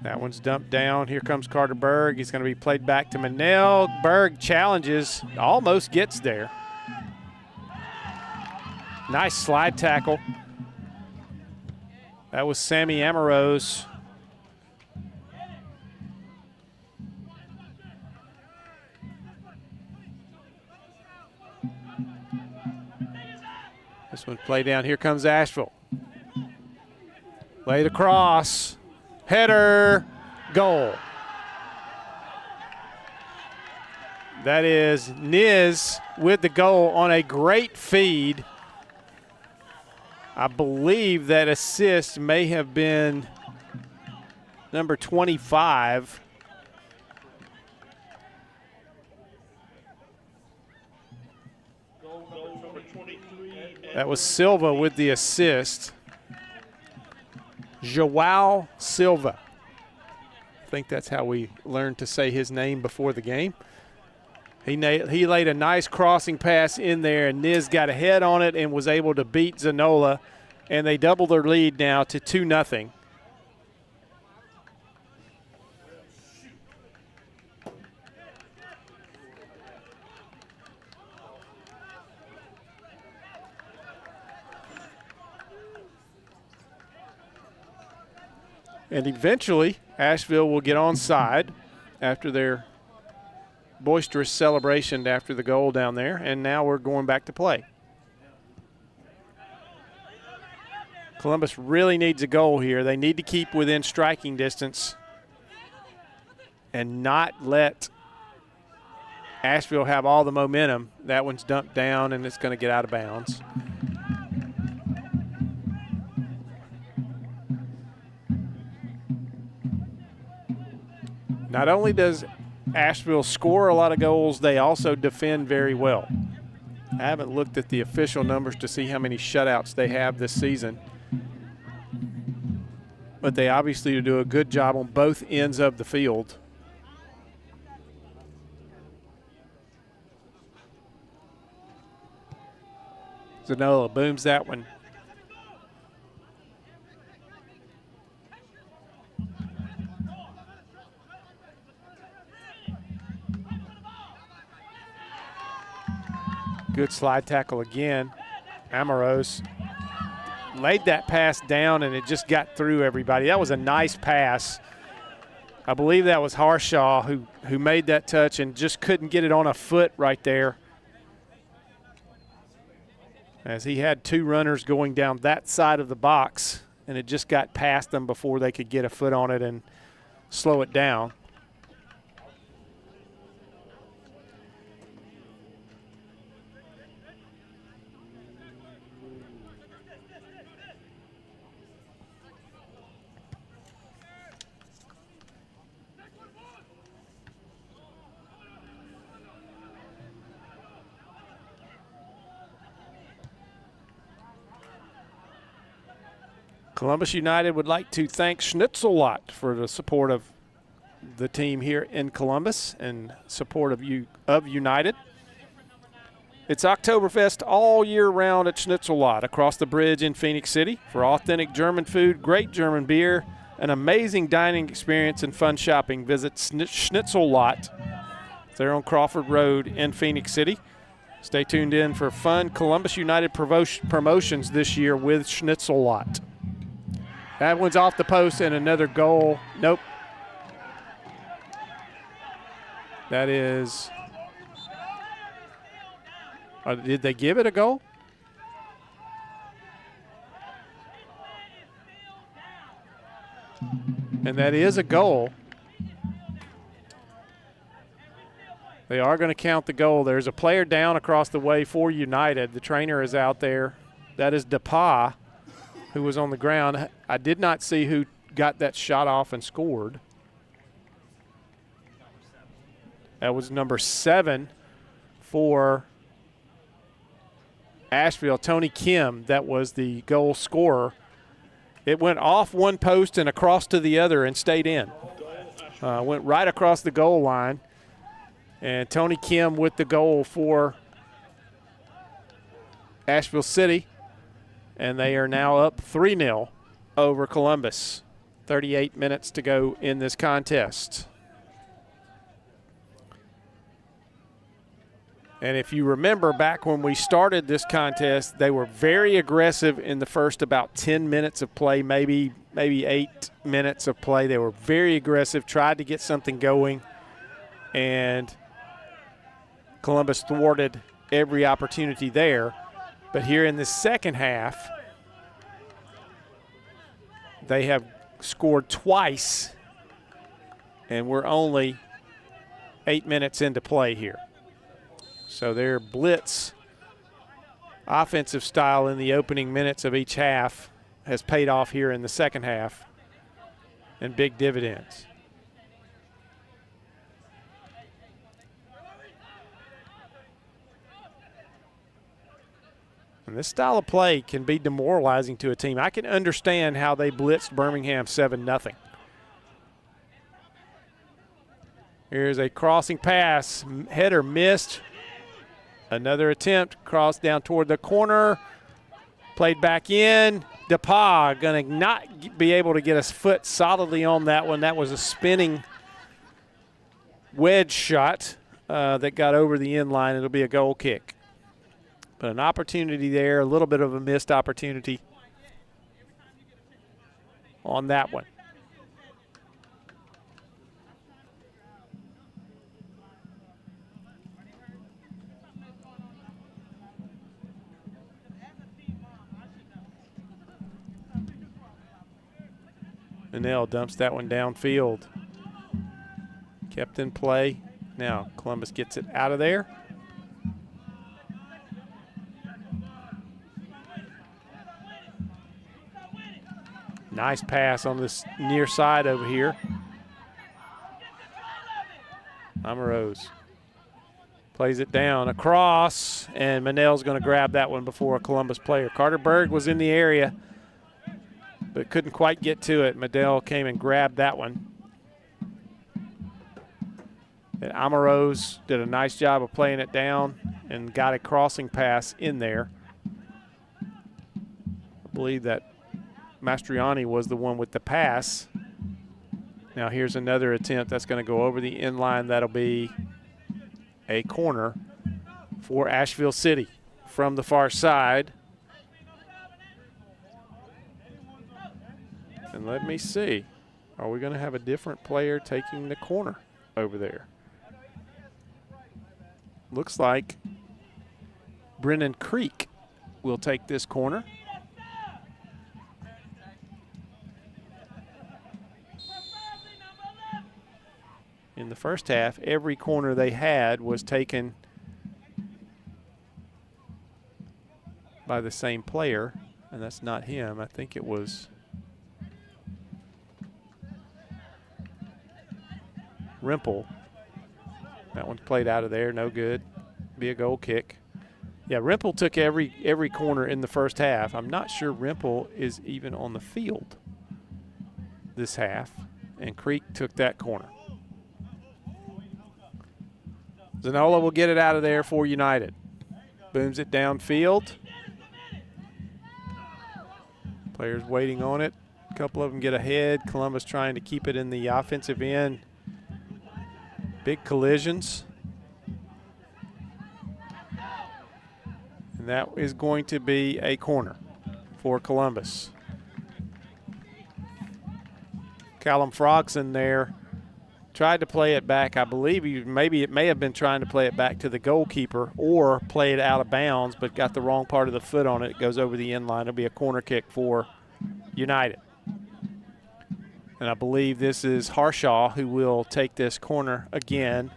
That one's dumped down. Here comes Carter Berg. He's going to be played back to Manel. Berg challenges, almost gets there. Nice slide tackle. That was Sammy Amorose. This one played down. Here comes Asheville. Laid across. Header. Goal. That is Niz with the goal on a great feed. I believe that assist may have been number 25. That was Silva with the assist. Joao Silva. I think that's how we learned to say his name before the game. He laid a nice crossing pass in there, and Niz got a head on it and was able to beat Zanola, and they double their lead now to 2-0. And eventually, Asheville will get onside after their boisterous celebration after the goal down there, and now we're going back to play. Columbus really needs a goal here. They need to keep within striking distance and not let Asheville have all the momentum. That one's dumped down, and it's going to get out of bounds. Not only does Asheville score a lot of goals, they also defend very well. I haven't looked at the official numbers to see how many shutouts they have this season, but they obviously do a good job on both ends of the field. Zanola booms that one. Good slide tackle again. Amoros laid that pass down, and it just got through everybody. That was a nice pass. I believe that was Harshaw who made that touch and just couldn't get it on a foot right there, as he had two runners going down that side of the box, and it just got past them before they could get a foot on it and slow it down. Columbus United would like to thank Schnitzel-Lot for the support of the team here in Columbus and support of United. It's Oktoberfest all year round at Schnitzel-Lot across the bridge in Phoenix City for authentic German food, great German beer, an amazing dining experience, and fun shopping. Visit Schnitzel-Lot. They're on Crawford Road in Phoenix City. Stay tuned in for fun Columbus United promotions this year with Schnitzel-Lot. That one's off the post and another goal. Nope. That is, did they give it a goal? And that is a goal. They are going to count the goal. There's a player down across the way for United. The trainer is out there. That is DePa, who was on the ground. I did not see who got that shot off and scored. That was number 7 for Asheville, Tony Kim. That was the goal scorer. It went off one post and across to the other and stayed in. Went right across the goal line. And Tony Kim with the goal for Asheville City. And they are now up 3-0 over Columbus. 38 minutes to go in this contest. And if you remember back when we started this contest, they were very aggressive in the first about 10 minutes of play, maybe 8 minutes of play. They were very aggressive, tried to get something going, and Columbus thwarted every opportunity there. But here in the second half, they have scored twice, and we're only 8 minutes into play here. So their blitz offensive style in the opening minutes of each half has paid off here in the second half and big dividends. And this style of play can be demoralizing to a team. I can understand how they blitzed Birmingham 7-0. Here's a crossing pass. Header missed. Another attempt. Cross down toward the corner. Played back in. DePa going to not be able to get his foot solidly on that one. That was a spinning wedge shot that got over the end line. It'll be a goal kick. But an opportunity there, a little bit of a missed opportunity on that one. Manel dumps that one downfield. Kept in play. Now Columbus gets it out of there. Nice pass on this near side over here. Amorose plays it down across, and Manel's going to grab that one before a Columbus player. Carter Berg was in the area, but couldn't quite get to it. Manel came and grabbed that one. And Amorose did a nice job of playing it down and got a crossing pass in there. I believe that Mastriani was the one with the pass. Now here's another attempt that's going to go over the end line. That'll be a corner for Asheville City from the far side. And let me see, are we going to have a different player taking the corner over there? Looks like Brennan Creek will take this corner. In the first half, every corner they had was taken by the same player, and that's not him. I think it was Rimple. That one's played out of there, no good. Be a goal kick. Yeah, Rimple took every corner in the first half. I'm not sure Rimple is even on the field this half, and Creek took that corner. Zanola will get it out of there for United. Booms it downfield. Players waiting on it. A couple of them get ahead. Columbus trying to keep it in the offensive end. Big collisions. And that is going to be a corner for Columbus. Callum Frogson there tried to play it back. I believe it may have been trying to play it back to the goalkeeper or play it out of bounds, but got the wrong part of the foot on it. It goes over the end line. It'll be a corner kick for United. And I believe this is Harshaw who will take this corner again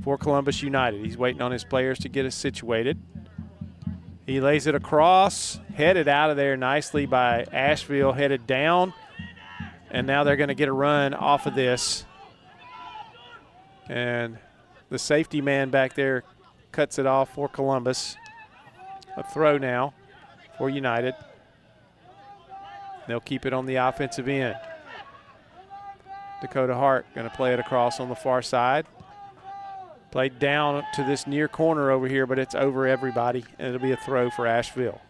for Columbus United. He's waiting on his players to get it situated. He lays it across, headed out of there nicely by Asheville, headed down. And now they're going to get a run off of this. And the safety man back there cuts it off for Columbus. A throw now for United. They'll keep it on the offensive end. Dakota Hart going to play it across on the far side. Played down to this near corner over here, but it's over everybody, and it'll be a throw for Asheville.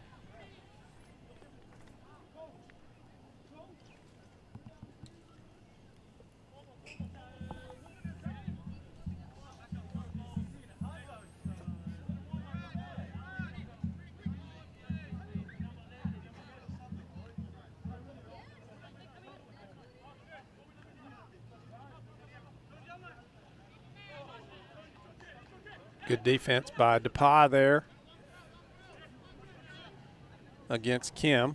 Good defense by DePauw there against Kim.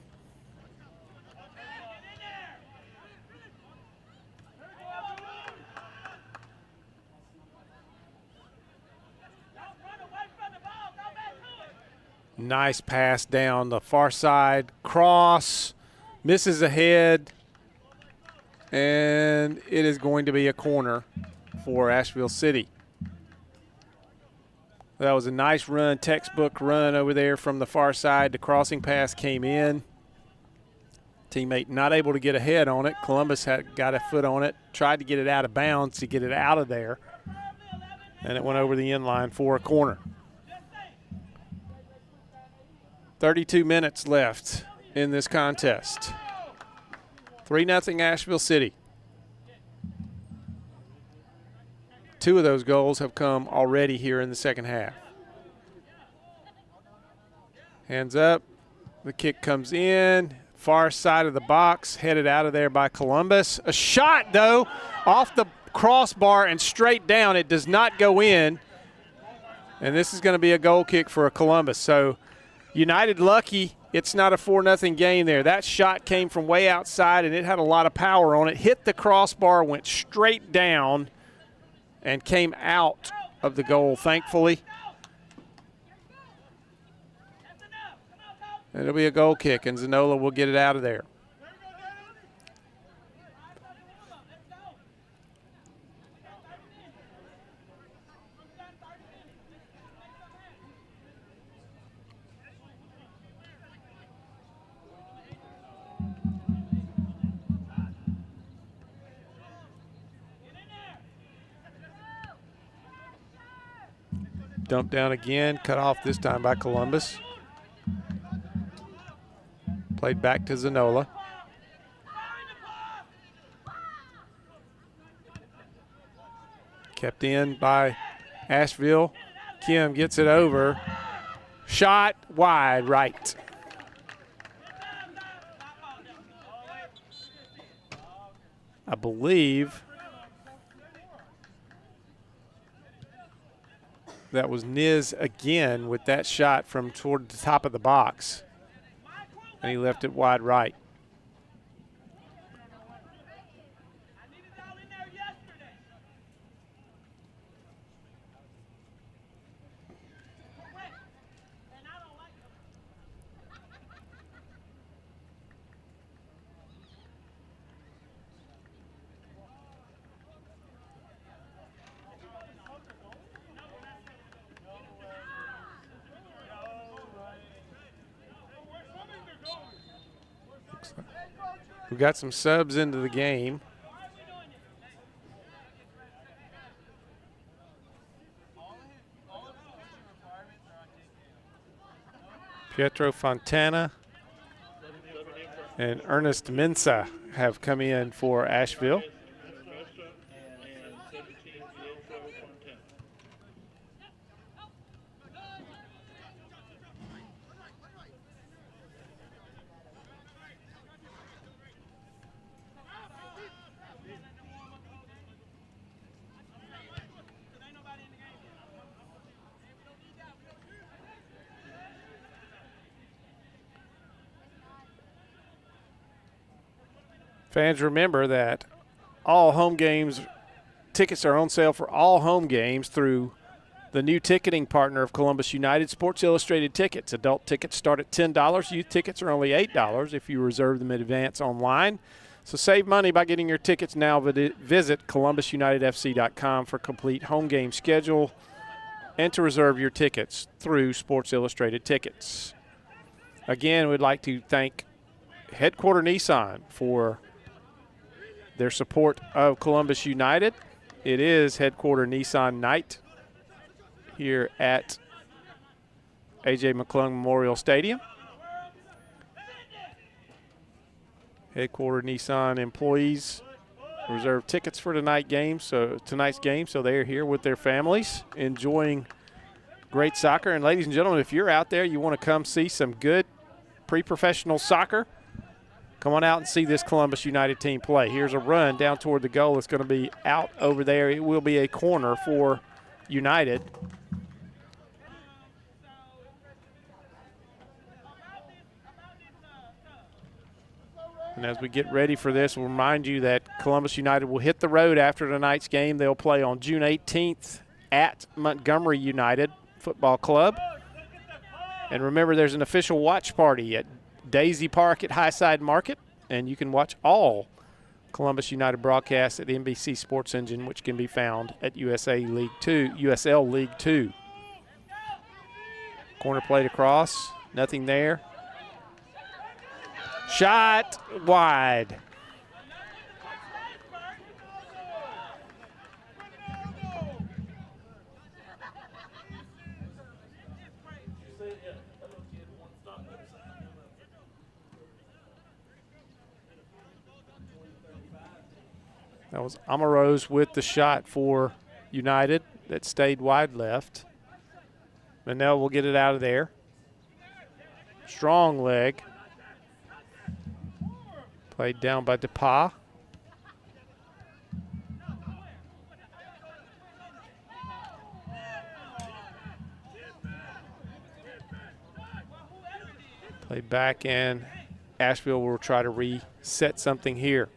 Nice pass down the far side, cross, misses ahead, and it is going to be a corner for Asheville City. That was a nice run, textbook run over there from the far side. The crossing pass came in. Teammate not able to get ahead on it. Columbus had got a foot on it, tried to get it out of bounds to get it out of there, and it went over the end line for a corner. 32 minutes left in this contest. 3-0 Asheville City. 2 of those goals have come already here in the second half. Hands up. The kick comes in. Far side of the box, headed out of there by Columbus. A shot, though, off the crossbar and straight down. It does not go in. And this is going to be a goal kick for a Columbus. So United lucky it's not a 4-0 game there. That shot came from way outside, and it had a lot of power on it. Hit the crossbar, went straight down. and came out of the goal, thankfully. And it'll be a goal kick, and Zanola will get it out of there. Dumped down again, cut off this time by Columbus. Played back to Zanola. Kept in by Asheville. Kim gets it over. Shot wide right. I believe that was Niz again with that shot from toward the top of the box. And he left it wide right. We got some subs into the game. Pietro Fontana and Ernest Mensa have come in for Asheville. Fans, remember that all home games, tickets are on sale for all home games through the new ticketing partner of Columbus United, Sports Illustrated Tickets. Adult tickets start at $10. Youth tickets are only $8 if you reserve them in advance online. So save money by getting your tickets now. Visit ColumbusUnitedFC.com for complete home game schedule and to reserve your tickets through Sports Illustrated Tickets. Again, we'd like to thank Headquarter Nissan for their support of Columbus United. It is Headquarter Nissan Night here at A.J. McClung Memorial Stadium. Headquarter Nissan employees reserve tickets for tonight's game, so they're here with their families enjoying great soccer. And ladies and gentlemen, if you're out there, you want to come see some good pre-professional soccer, come on out and see this Columbus United team play. Here's a run down toward the goal. It's going to be out over there. It will be a corner for United. And as we get ready for this, we'll remind you that Columbus United will hit the road after tonight's game. They'll play on June 18th at Montgomery United Football Club. And remember, there's an official watch party at Daisy Park at Highside Market, and you can watch all Columbus United broadcasts at NBC Sports Engine, which can be found at USL League 2. Corner played across, nothing there. Shot wide. That was Amaros with the shot for United that stayed wide left. Manel will get it out of there. Strong leg. Played down by DePa. Played back, and Asheville will try to reset something here.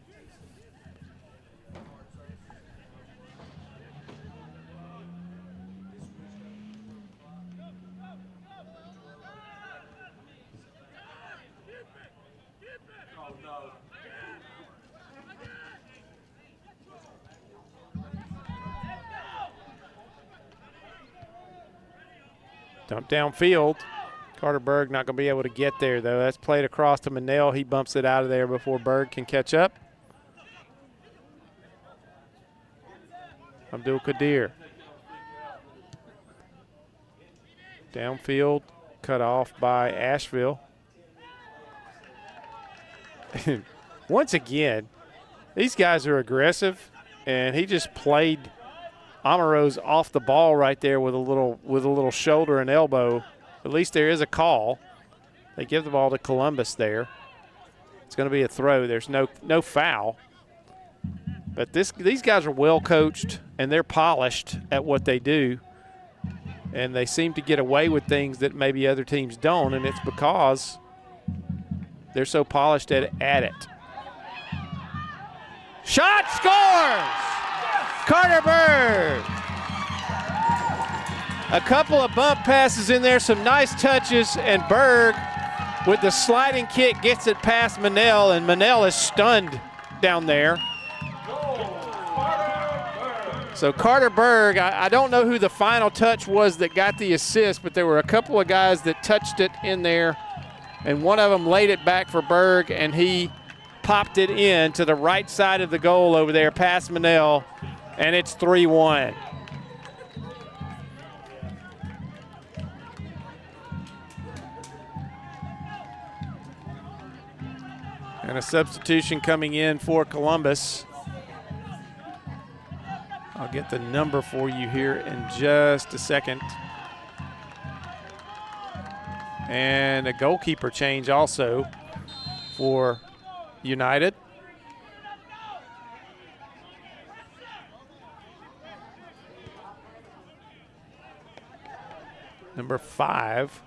Dump downfield. Carter Berg not going to be able to get there, though. That's played across to Manel. He bumps it out of there before Berg can catch up. Abdul Qadir. Downfield, cut off by Asheville. Once again, these guys are aggressive, and he just played Amaros off the ball right there with a little shoulder and elbow. At least there is a call. They give the ball to Columbus there. It's going to be a throw. There's no foul. But these guys are well coached, and they're polished at what they do. And they seem to get away with things that maybe other teams don't, and it's because they're so polished at it. Shot scores! Carter Berg. A couple of bump passes in there, some nice touches, and Berg with the sliding kick gets it past Manel, and Manel is stunned down there. So Carter Berg, I don't know who the final touch was that got the assist, but there were a couple of guys that touched it in there, and one of them laid it back for Berg, and he popped it in to the right side of the goal over there past Manel, and it's 3-1. And a substitution coming in for Columbus. I'll get the number for you here in just a second. And a goalkeeper change also for United. Number 5.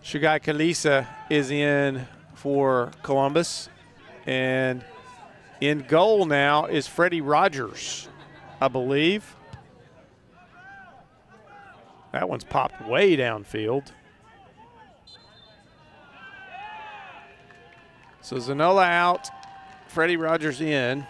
Shagai Kalisa is in for Columbus. And in goal now is Freddie Rogers, I believe. That one's popped way downfield. So Zanola out, Freddie Rogers in.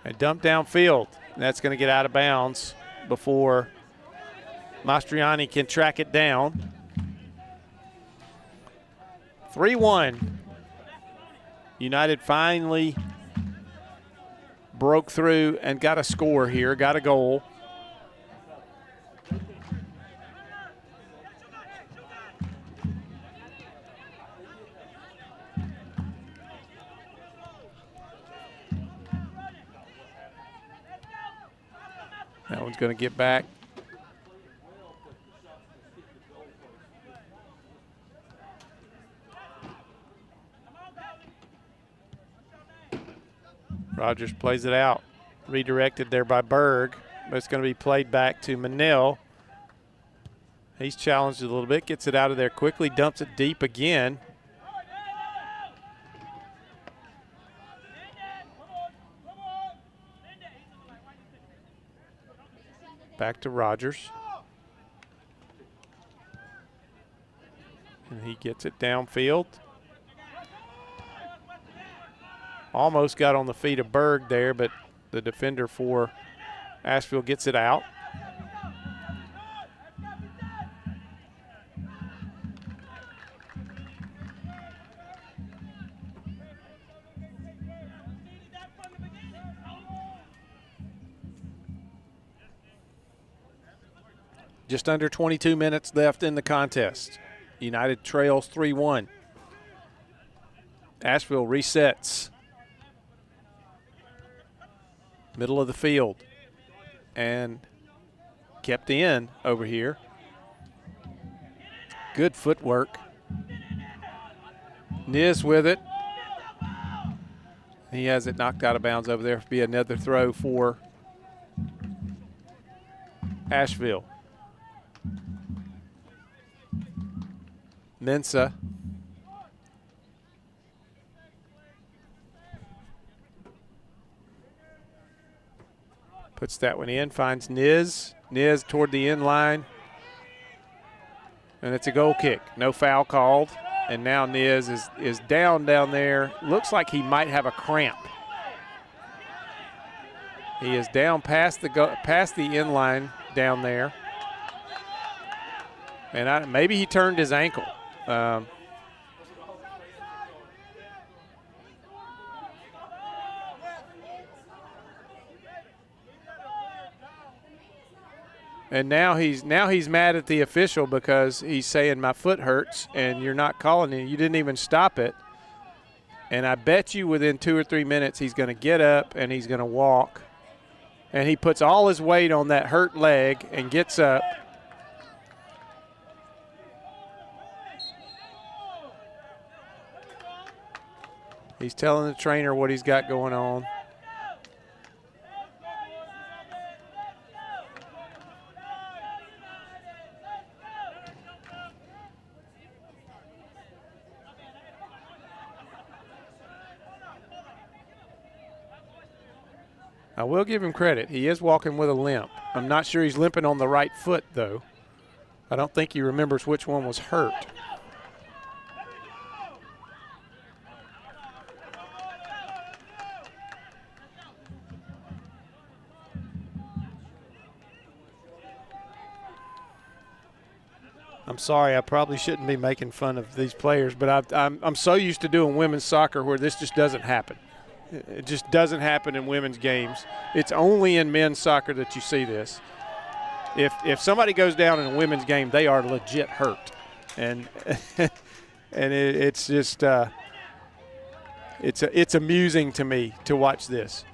And dump downfield. And that's going to get out of bounds before Mastriani can track it down. 3-1. United finally broke through and got a score here, got a goal. That one's going to get back. Rogers plays it out. Redirected there by Berg, but it's going to be played back to Manel. He's challenged a little bit, gets it out of there quickly, dumps it deep again. Back to Rogers. And he gets it downfield. Almost got on the feet of Berg there, but the defender for Asheville gets it out. Just under 22 minutes left in the contest. United trails 3-1. Asheville resets. Middle of the field. And kept in over here. Good footwork. Niz with it. He has it knocked out of bounds over there. It'll be another throw for Asheville. Mensah. Puts that one in, finds Niz. Niz toward the end line. And it's a goal kick. No foul called. And now Niz is down there. Looks like he might have a cramp. He is down past the inline down there. And maybe he turned his ankle. And now he's mad at the official because he's saying my foot hurts and you're not calling it. You didn't even stop it. And I bet you within 2 or 3 minutes he's going to get up and he's going to walk. And he puts all his weight on that hurt leg and gets up. He's telling the trainer what he's got going on. I will give him credit. He is walking with a limp. I'm not sure he's limping on the right foot, though. I don't think he remembers which one was hurt. I'm sorry, I probably shouldn't be making fun of these players, but I'm so used to doing women's soccer where this just doesn't happen. It just doesn't happen in women's games. It's only in men's soccer that you see this. If somebody goes down in a women's game, they are legit hurt, and it's just it's amusing to me to watch this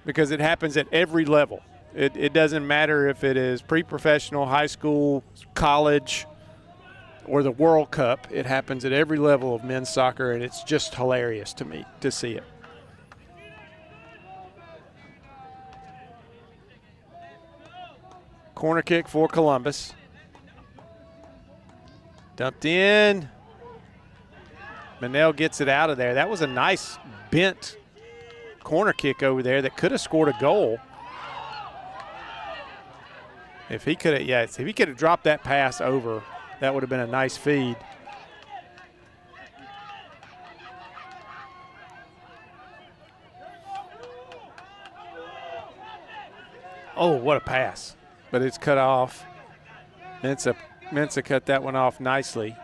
because it happens at every level. It doesn't matter if it is pre-professional, high school, college, or the World Cup. It happens at every level of men's soccer, and it's just hilarious to me to see it. Corner kick for Columbus. Dumped in. Manel gets it out of there. That was a nice bent corner kick over there that could have scored a goal. If he could have dropped that pass over, that would have been a nice feed. Oh, what a pass. But it's cut off. Mensah cut that one off nicely.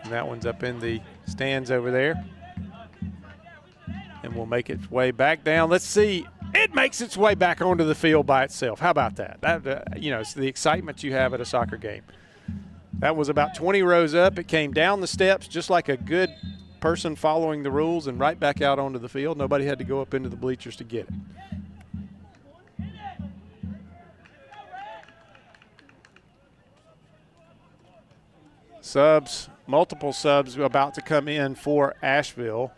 And that one's up in the stands over there. And will make its way back down. Let's see. It makes its way back onto the field by itself. How about that? It's the excitement you have at a soccer game. That was about 20 rows up. It came down the steps just like a good person following the rules and right back out onto the field. Nobody had to go up into the bleachers to get it. Subs, multiple subs about to come in for Asheville.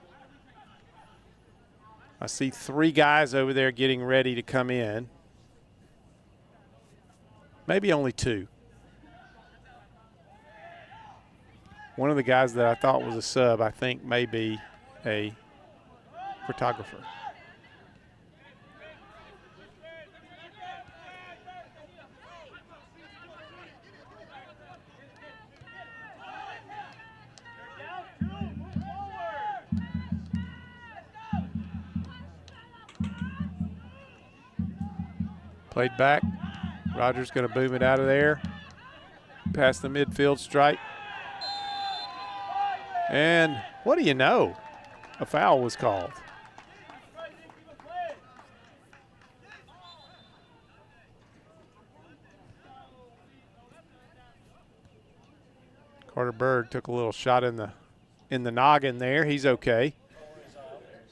I see 3 guys over there getting ready to come in. Maybe only 2. One of the guys that I thought was a sub, I think, may be a photographer. Played back. Rogers going to boom it out of there. Past the midfield stripe. And what do you know? A foul was called. Carter Berg took a little shot in the noggin there. He's okay.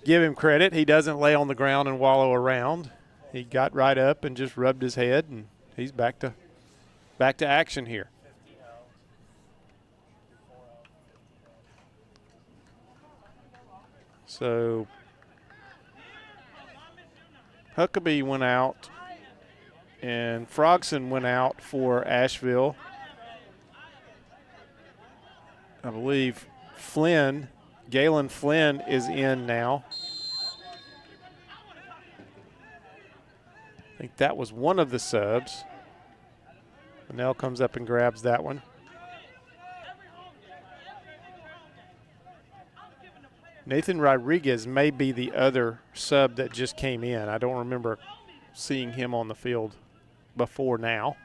Give him credit. He doesn't lay on the ground and wallow around. He got right up and just rubbed his head, and he's back to action here. So Huckabee went out and Frogson went out for Asheville. I believe Galen Flynn is in now. think that was one of the subs. Linnell comes up and grabs that one. Nathan Rodriguez may be the other sub that just came in. I don't remember seeing him on the field before now.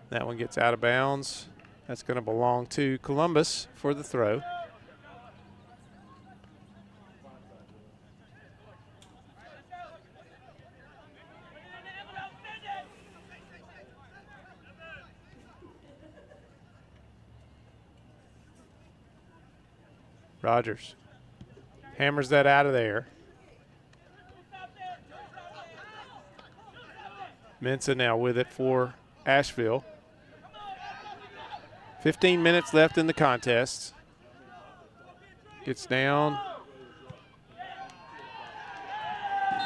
That one gets out of bounds. That's going to belong to Columbus for the throw. Rogers hammers that out of there. Mensah now with it for Asheville. 15 minutes left in the contest. Gets down.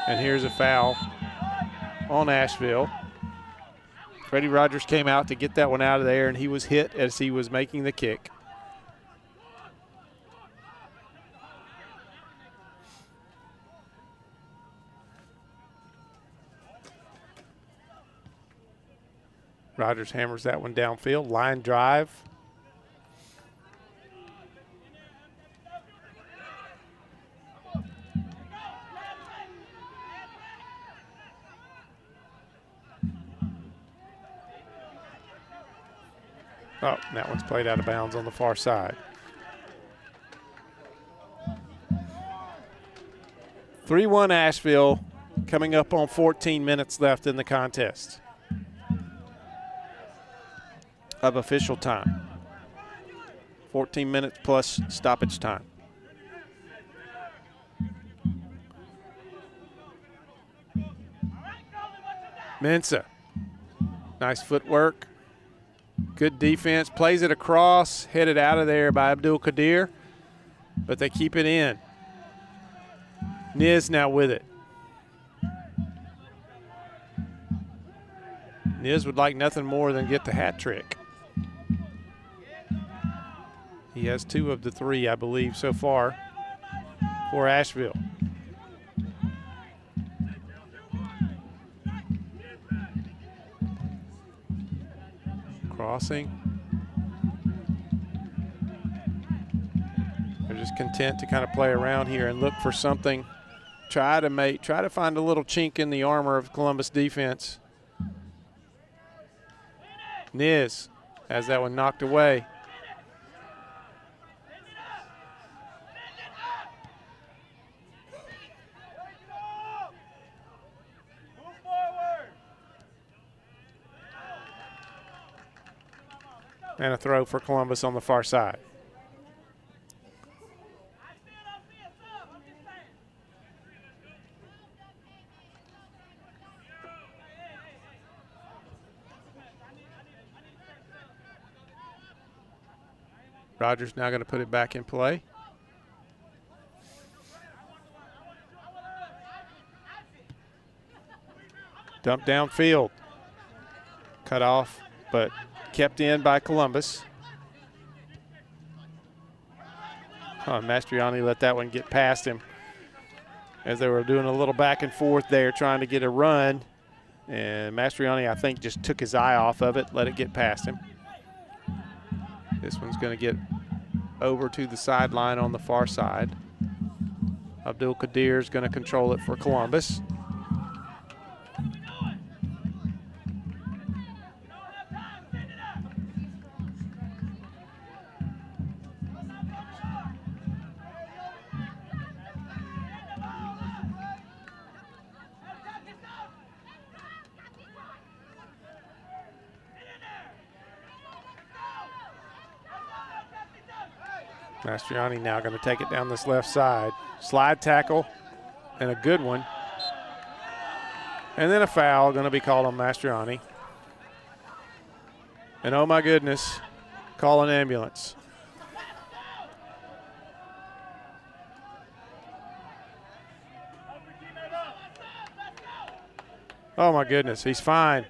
And here's a foul on Asheville. Freddie Rogers came out to get that one out of there, and he was hit as he was making the kick. Rogers hammers that one downfield. Line drive. Oh, that one's played out of bounds on the far side. 3-1 Asheville, coming up on 14 minutes left in the contest of official time. 14 minutes plus stoppage time. Mensah, nice footwork. Good defense, plays it across, headed out of there by Abdul Qadir, but they keep it in. Niz now with it. Niz would like nothing more than get the hat trick. He has 2 of the 3, I believe, so far for Asheville. Crossing. They're just content to kind of play around here and look for something. Try to find a little chink in the armor of Columbus defense. Niz has that one knocked away. And a throw for Columbus on the far side. Rogers now going to put it back in play. Dump downfield. Cut off, but kept in by Columbus. Mastriani let that one get past him as they were doing a little back and forth there trying to get a run. And Mastriani, I think, just took his eye off of it, let it get past him. This one's going to get over to the sideline on the far side. Abdul Qadir is going to control it for Columbus. Mastriani now going to take it down this left side. Slide tackle and a good one. And then a foul going to be called on Mastriani. And oh my goodness, call an ambulance. Oh my goodness, he's fine.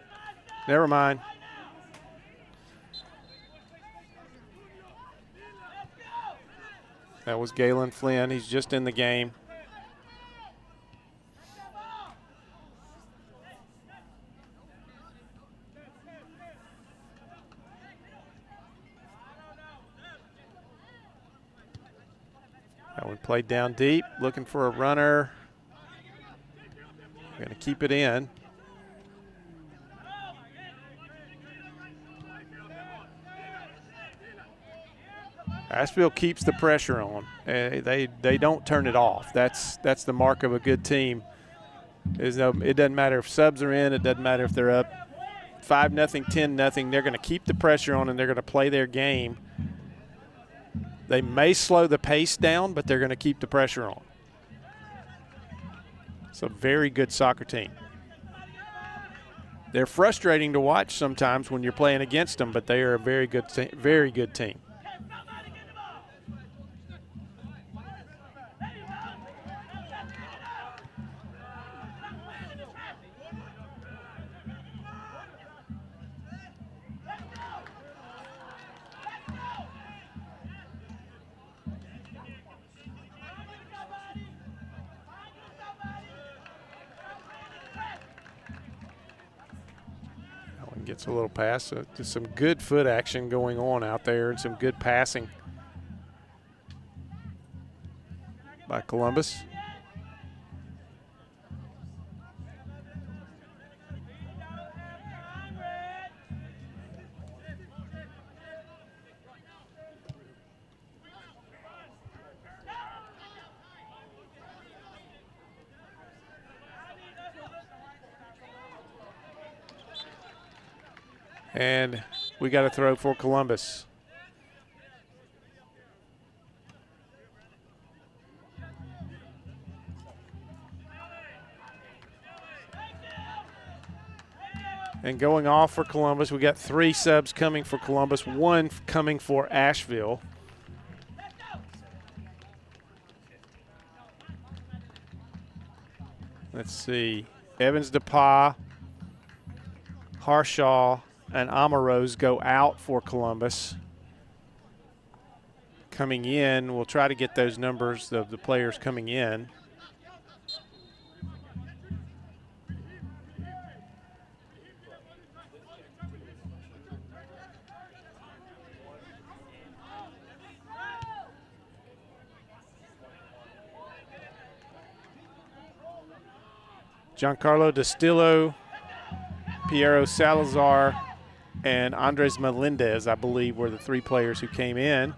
Never mind. was Galen Flynn. He's just in the game. That one played down deep, looking for a runner. Going to keep it in. Asheville keeps the pressure on. They don't turn it off. That's the mark of a good team. It doesn't matter if subs are in. It doesn't matter if they're up 5-0, 10-0. They're going to keep the pressure on, and they're going to play their game. They may slow the pace down, but they're going to keep the pressure on. It's a very good soccer team. They're frustrating to watch sometimes when you're playing against them, but they are a very good team. Gets a little pass. Just some good foot action going on out there and some good passing by Columbus. And we got to throw for Columbus. And going off for Columbus, we got 3 subs coming for Columbus, 1 coming for Asheville. Let's see. Evans DePaul, Harshaw, and Amarose go out for Columbus. Coming in, we'll try to get those numbers of the players coming in. Giancarlo Destillo, Piero Salazar, and Andres Melendez, I believe, were the 3 players who came in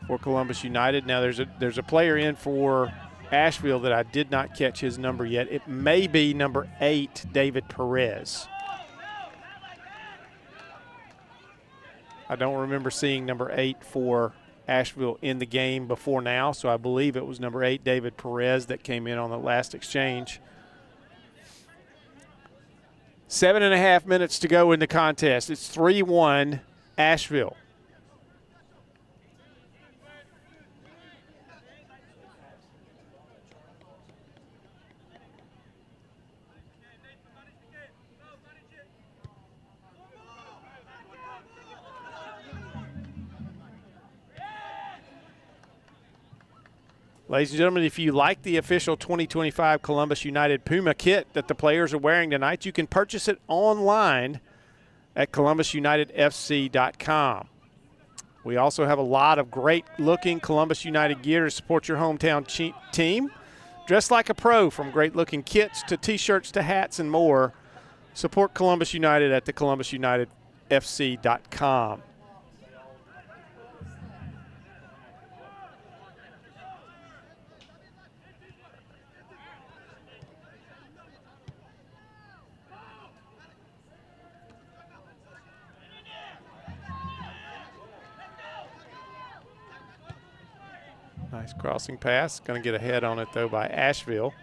for Columbus United. Now there's a player in for Asheville that I did not catch his number yet. It may be number 8, David Perez. I don't remember seeing number 8 for Asheville in the game before now, so I believe it was number 8, David Perez, that came in on the last exchange. 7.5 minutes to go in the contest. It's 3-1 Asheville. Ladies and gentlemen, if you like the official 2025 Columbus United Puma kit that the players are wearing tonight, you can purchase it online at ColumbusUnitedFC.com. We also have a lot of great-looking Columbus United gear to support your hometown team. Dress like a pro, from great-looking kits to T-shirts to hats and more. Support Columbus United at ColumbusUnitedFC.com. Nice crossing pass. Going to get a head on it, though, by Asheville.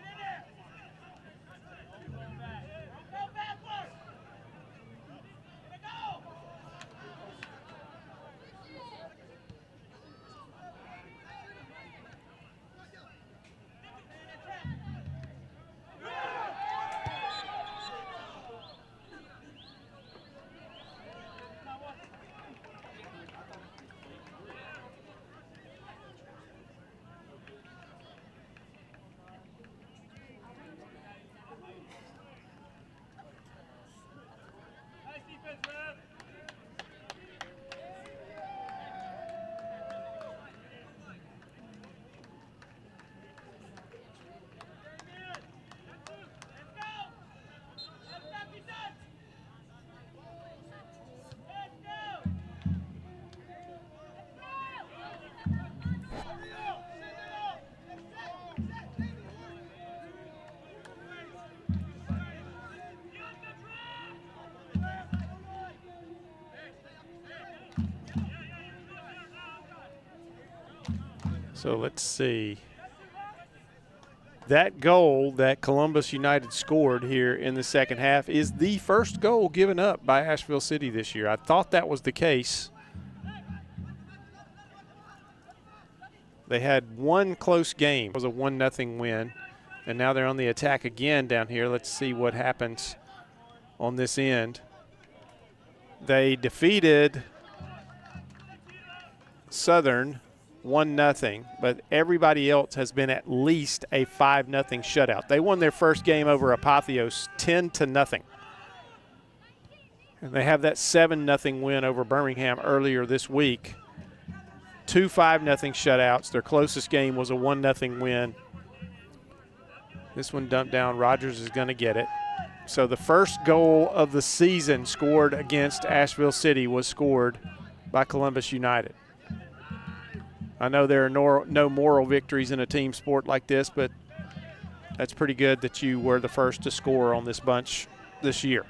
So let's see. That goal that Columbus United scored here in the second half is the first goal given up by Asheville City this year. I thought that was the case. They had one close game. It was a 1-0 win, and now they're on the attack again down here. Let's see what happens on this end. They defeated Southern 1-0, but everybody else has been at least a 5-0 shutout. They won their first game over Apotheos 10-0. And they have that 7-0 win over Birmingham earlier this week. 2 5-0 shutouts. Their closest game was a 1-0 win. This one dumped down. Rogers is going to get it. So the first goal of the season scored against Asheville City was scored by Columbus United. I know there are no moral victories in a team sport like this, but that's pretty good that you were the first to score on this bunch this year.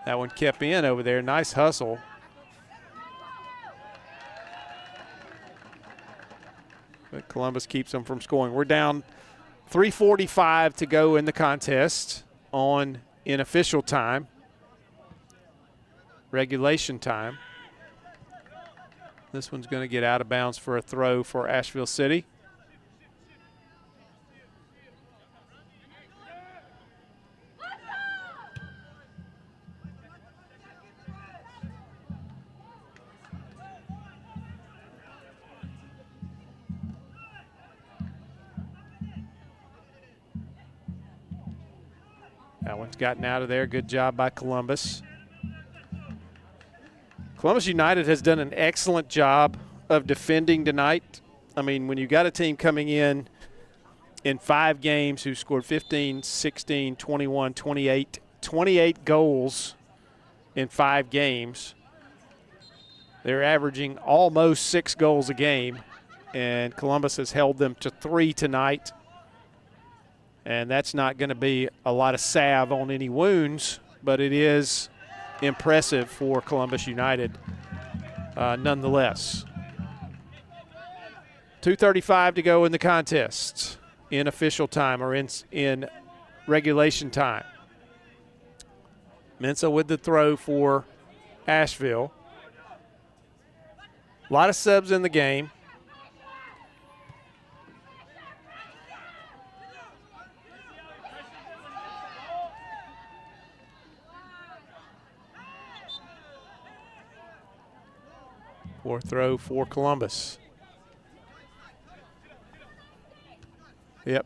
That one kept in over there. Nice hustle. But Columbus keeps them from scoring. We're down 3:45 to go in the contest in official time. Regulation time. This one's going to get out of bounds for a throw for Asheville City. That one's gotten out of there. Good job by Columbus. Columbus United has done an excellent job of defending tonight. I mean, when you got a team coming in 5 games who scored 15, 16, 21, 28 goals in 5 games, they're averaging almost 6 goals a game, and Columbus has held them to 3 tonight. And that's not going to be a lot of salve on any wounds, but it is impressive for Columbus United nonetheless. 2:35 to go in the contest in official time, or in regulation time. Mensah with the throw for Asheville. A lot of subs in the game. Or throw for Columbus. Yep,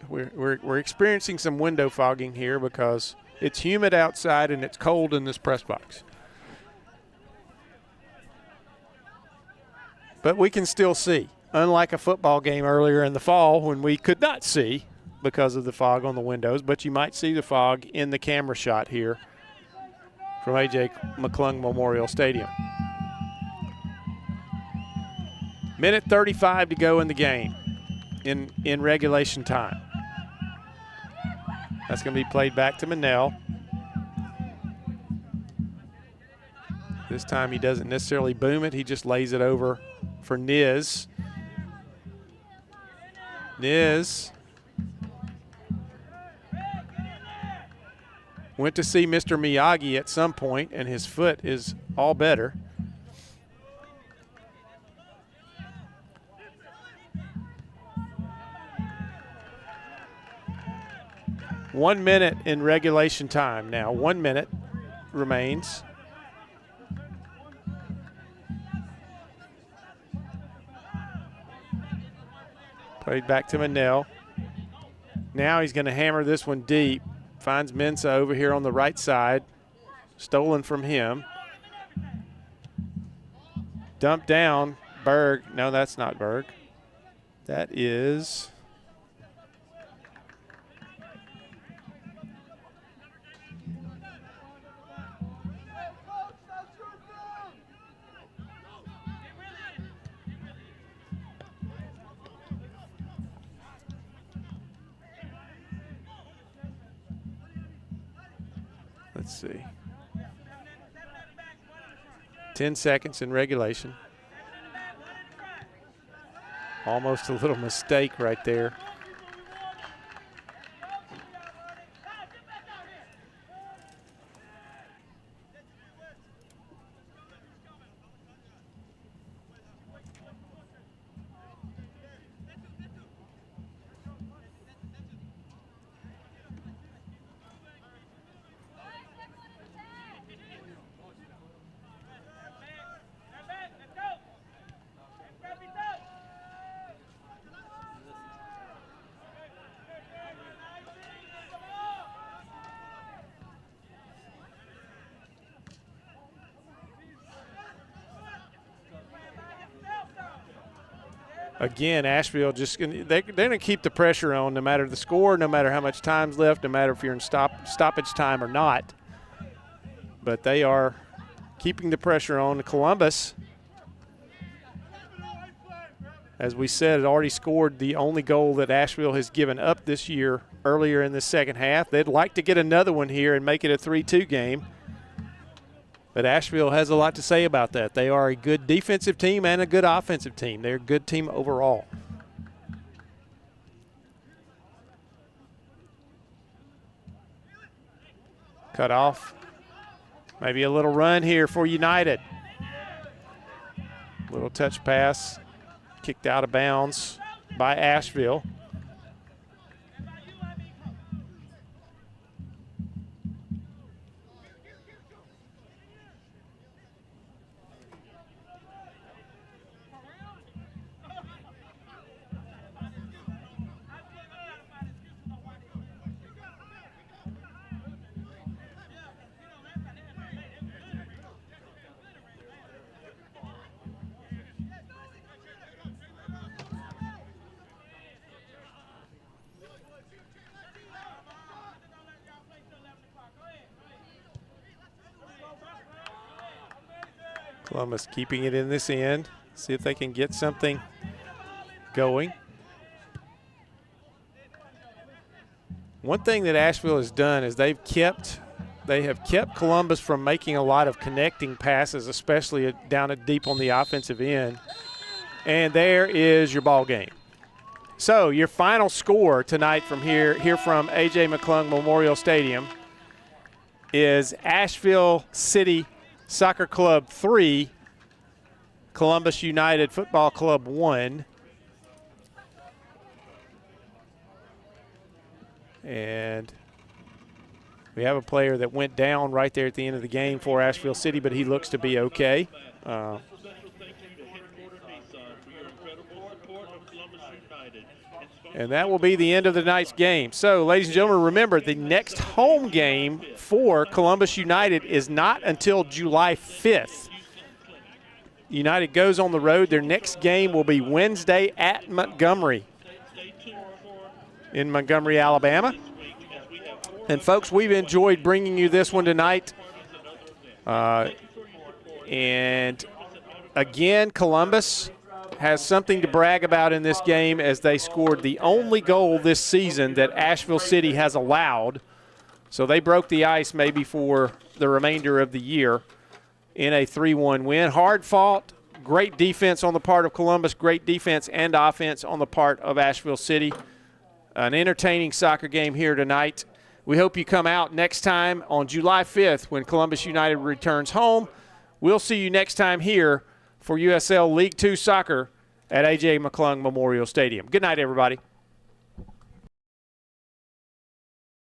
we're experiencing some window fogging here because it's humid outside and it's cold in this press box. But we can still see, unlike a football game earlier in the fall when we could not see because of the fog on the windows, but you might see the fog in the camera shot here from A.J. McClung Memorial Stadium. Minute 35 to go in the game in regulation time. That's going to be played back to Manel. This time he doesn't necessarily boom it. He just lays it over for Niz. Niz went to see Mr. Miyagi at some point, and his foot is all better. One minute in regulation time now. 1 minute remains. Played back to Manel. Now he's going to hammer this one deep. Finds Mensah over here on the right side. Stolen from him. Dumped down. Berg. No, that's not Berg. That is... Let's see. 10 seconds in regulation. Almost a little mistake right there. Again, Asheville they're going to keep the pressure on no matter the score, no matter how much time's left, no matter if you're in stoppage time or not. But they are keeping the pressure on. Columbus, as we said, had already scored the only goal that Asheville has given up this year earlier in the second half. They'd like to get another one here and make it a 3-2 game. But Asheville has a lot to say about that. They are a good defensive team and a good offensive team. They're a good team overall. Cut off. Maybe a little run here for United. Little touch pass. Kicked out of bounds by Asheville. Columbus keeping it in this end. See if they can get something going. One thing that Asheville has done is they have kept Columbus from making a lot of connecting passes, especially down deep on the offensive end. And there is your ball game. So your final score tonight from here from A.J. McClung Memorial Stadium is Asheville City Soccer Club 3, Columbus United Football Club 1. And we have a player that went down right there at the end of the game for Asheville City, but he looks to be okay. And that will be the end of the night's game. So, ladies and gentlemen, remember the next home game for Columbus United is not until July 5th. United goes on the road. Their next game will be Wednesday at Montgomery in Montgomery, Alabama. And, folks, we've enjoyed bringing you this one tonight. And, again, Columbus has something to brag about in this game as they scored the only goal this season that Asheville City has allowed. So they broke the ice maybe for the remainder of the year in a 3-1 win. Hard fought, great defense on the part of Columbus, great defense and offense on the part of Asheville City. An entertaining soccer game here tonight. We hope you come out next time on July 5th when Columbus United returns home. We'll see you next time here for USL League 2 Soccer at A.J. McClung Memorial Stadium. Good night, everybody.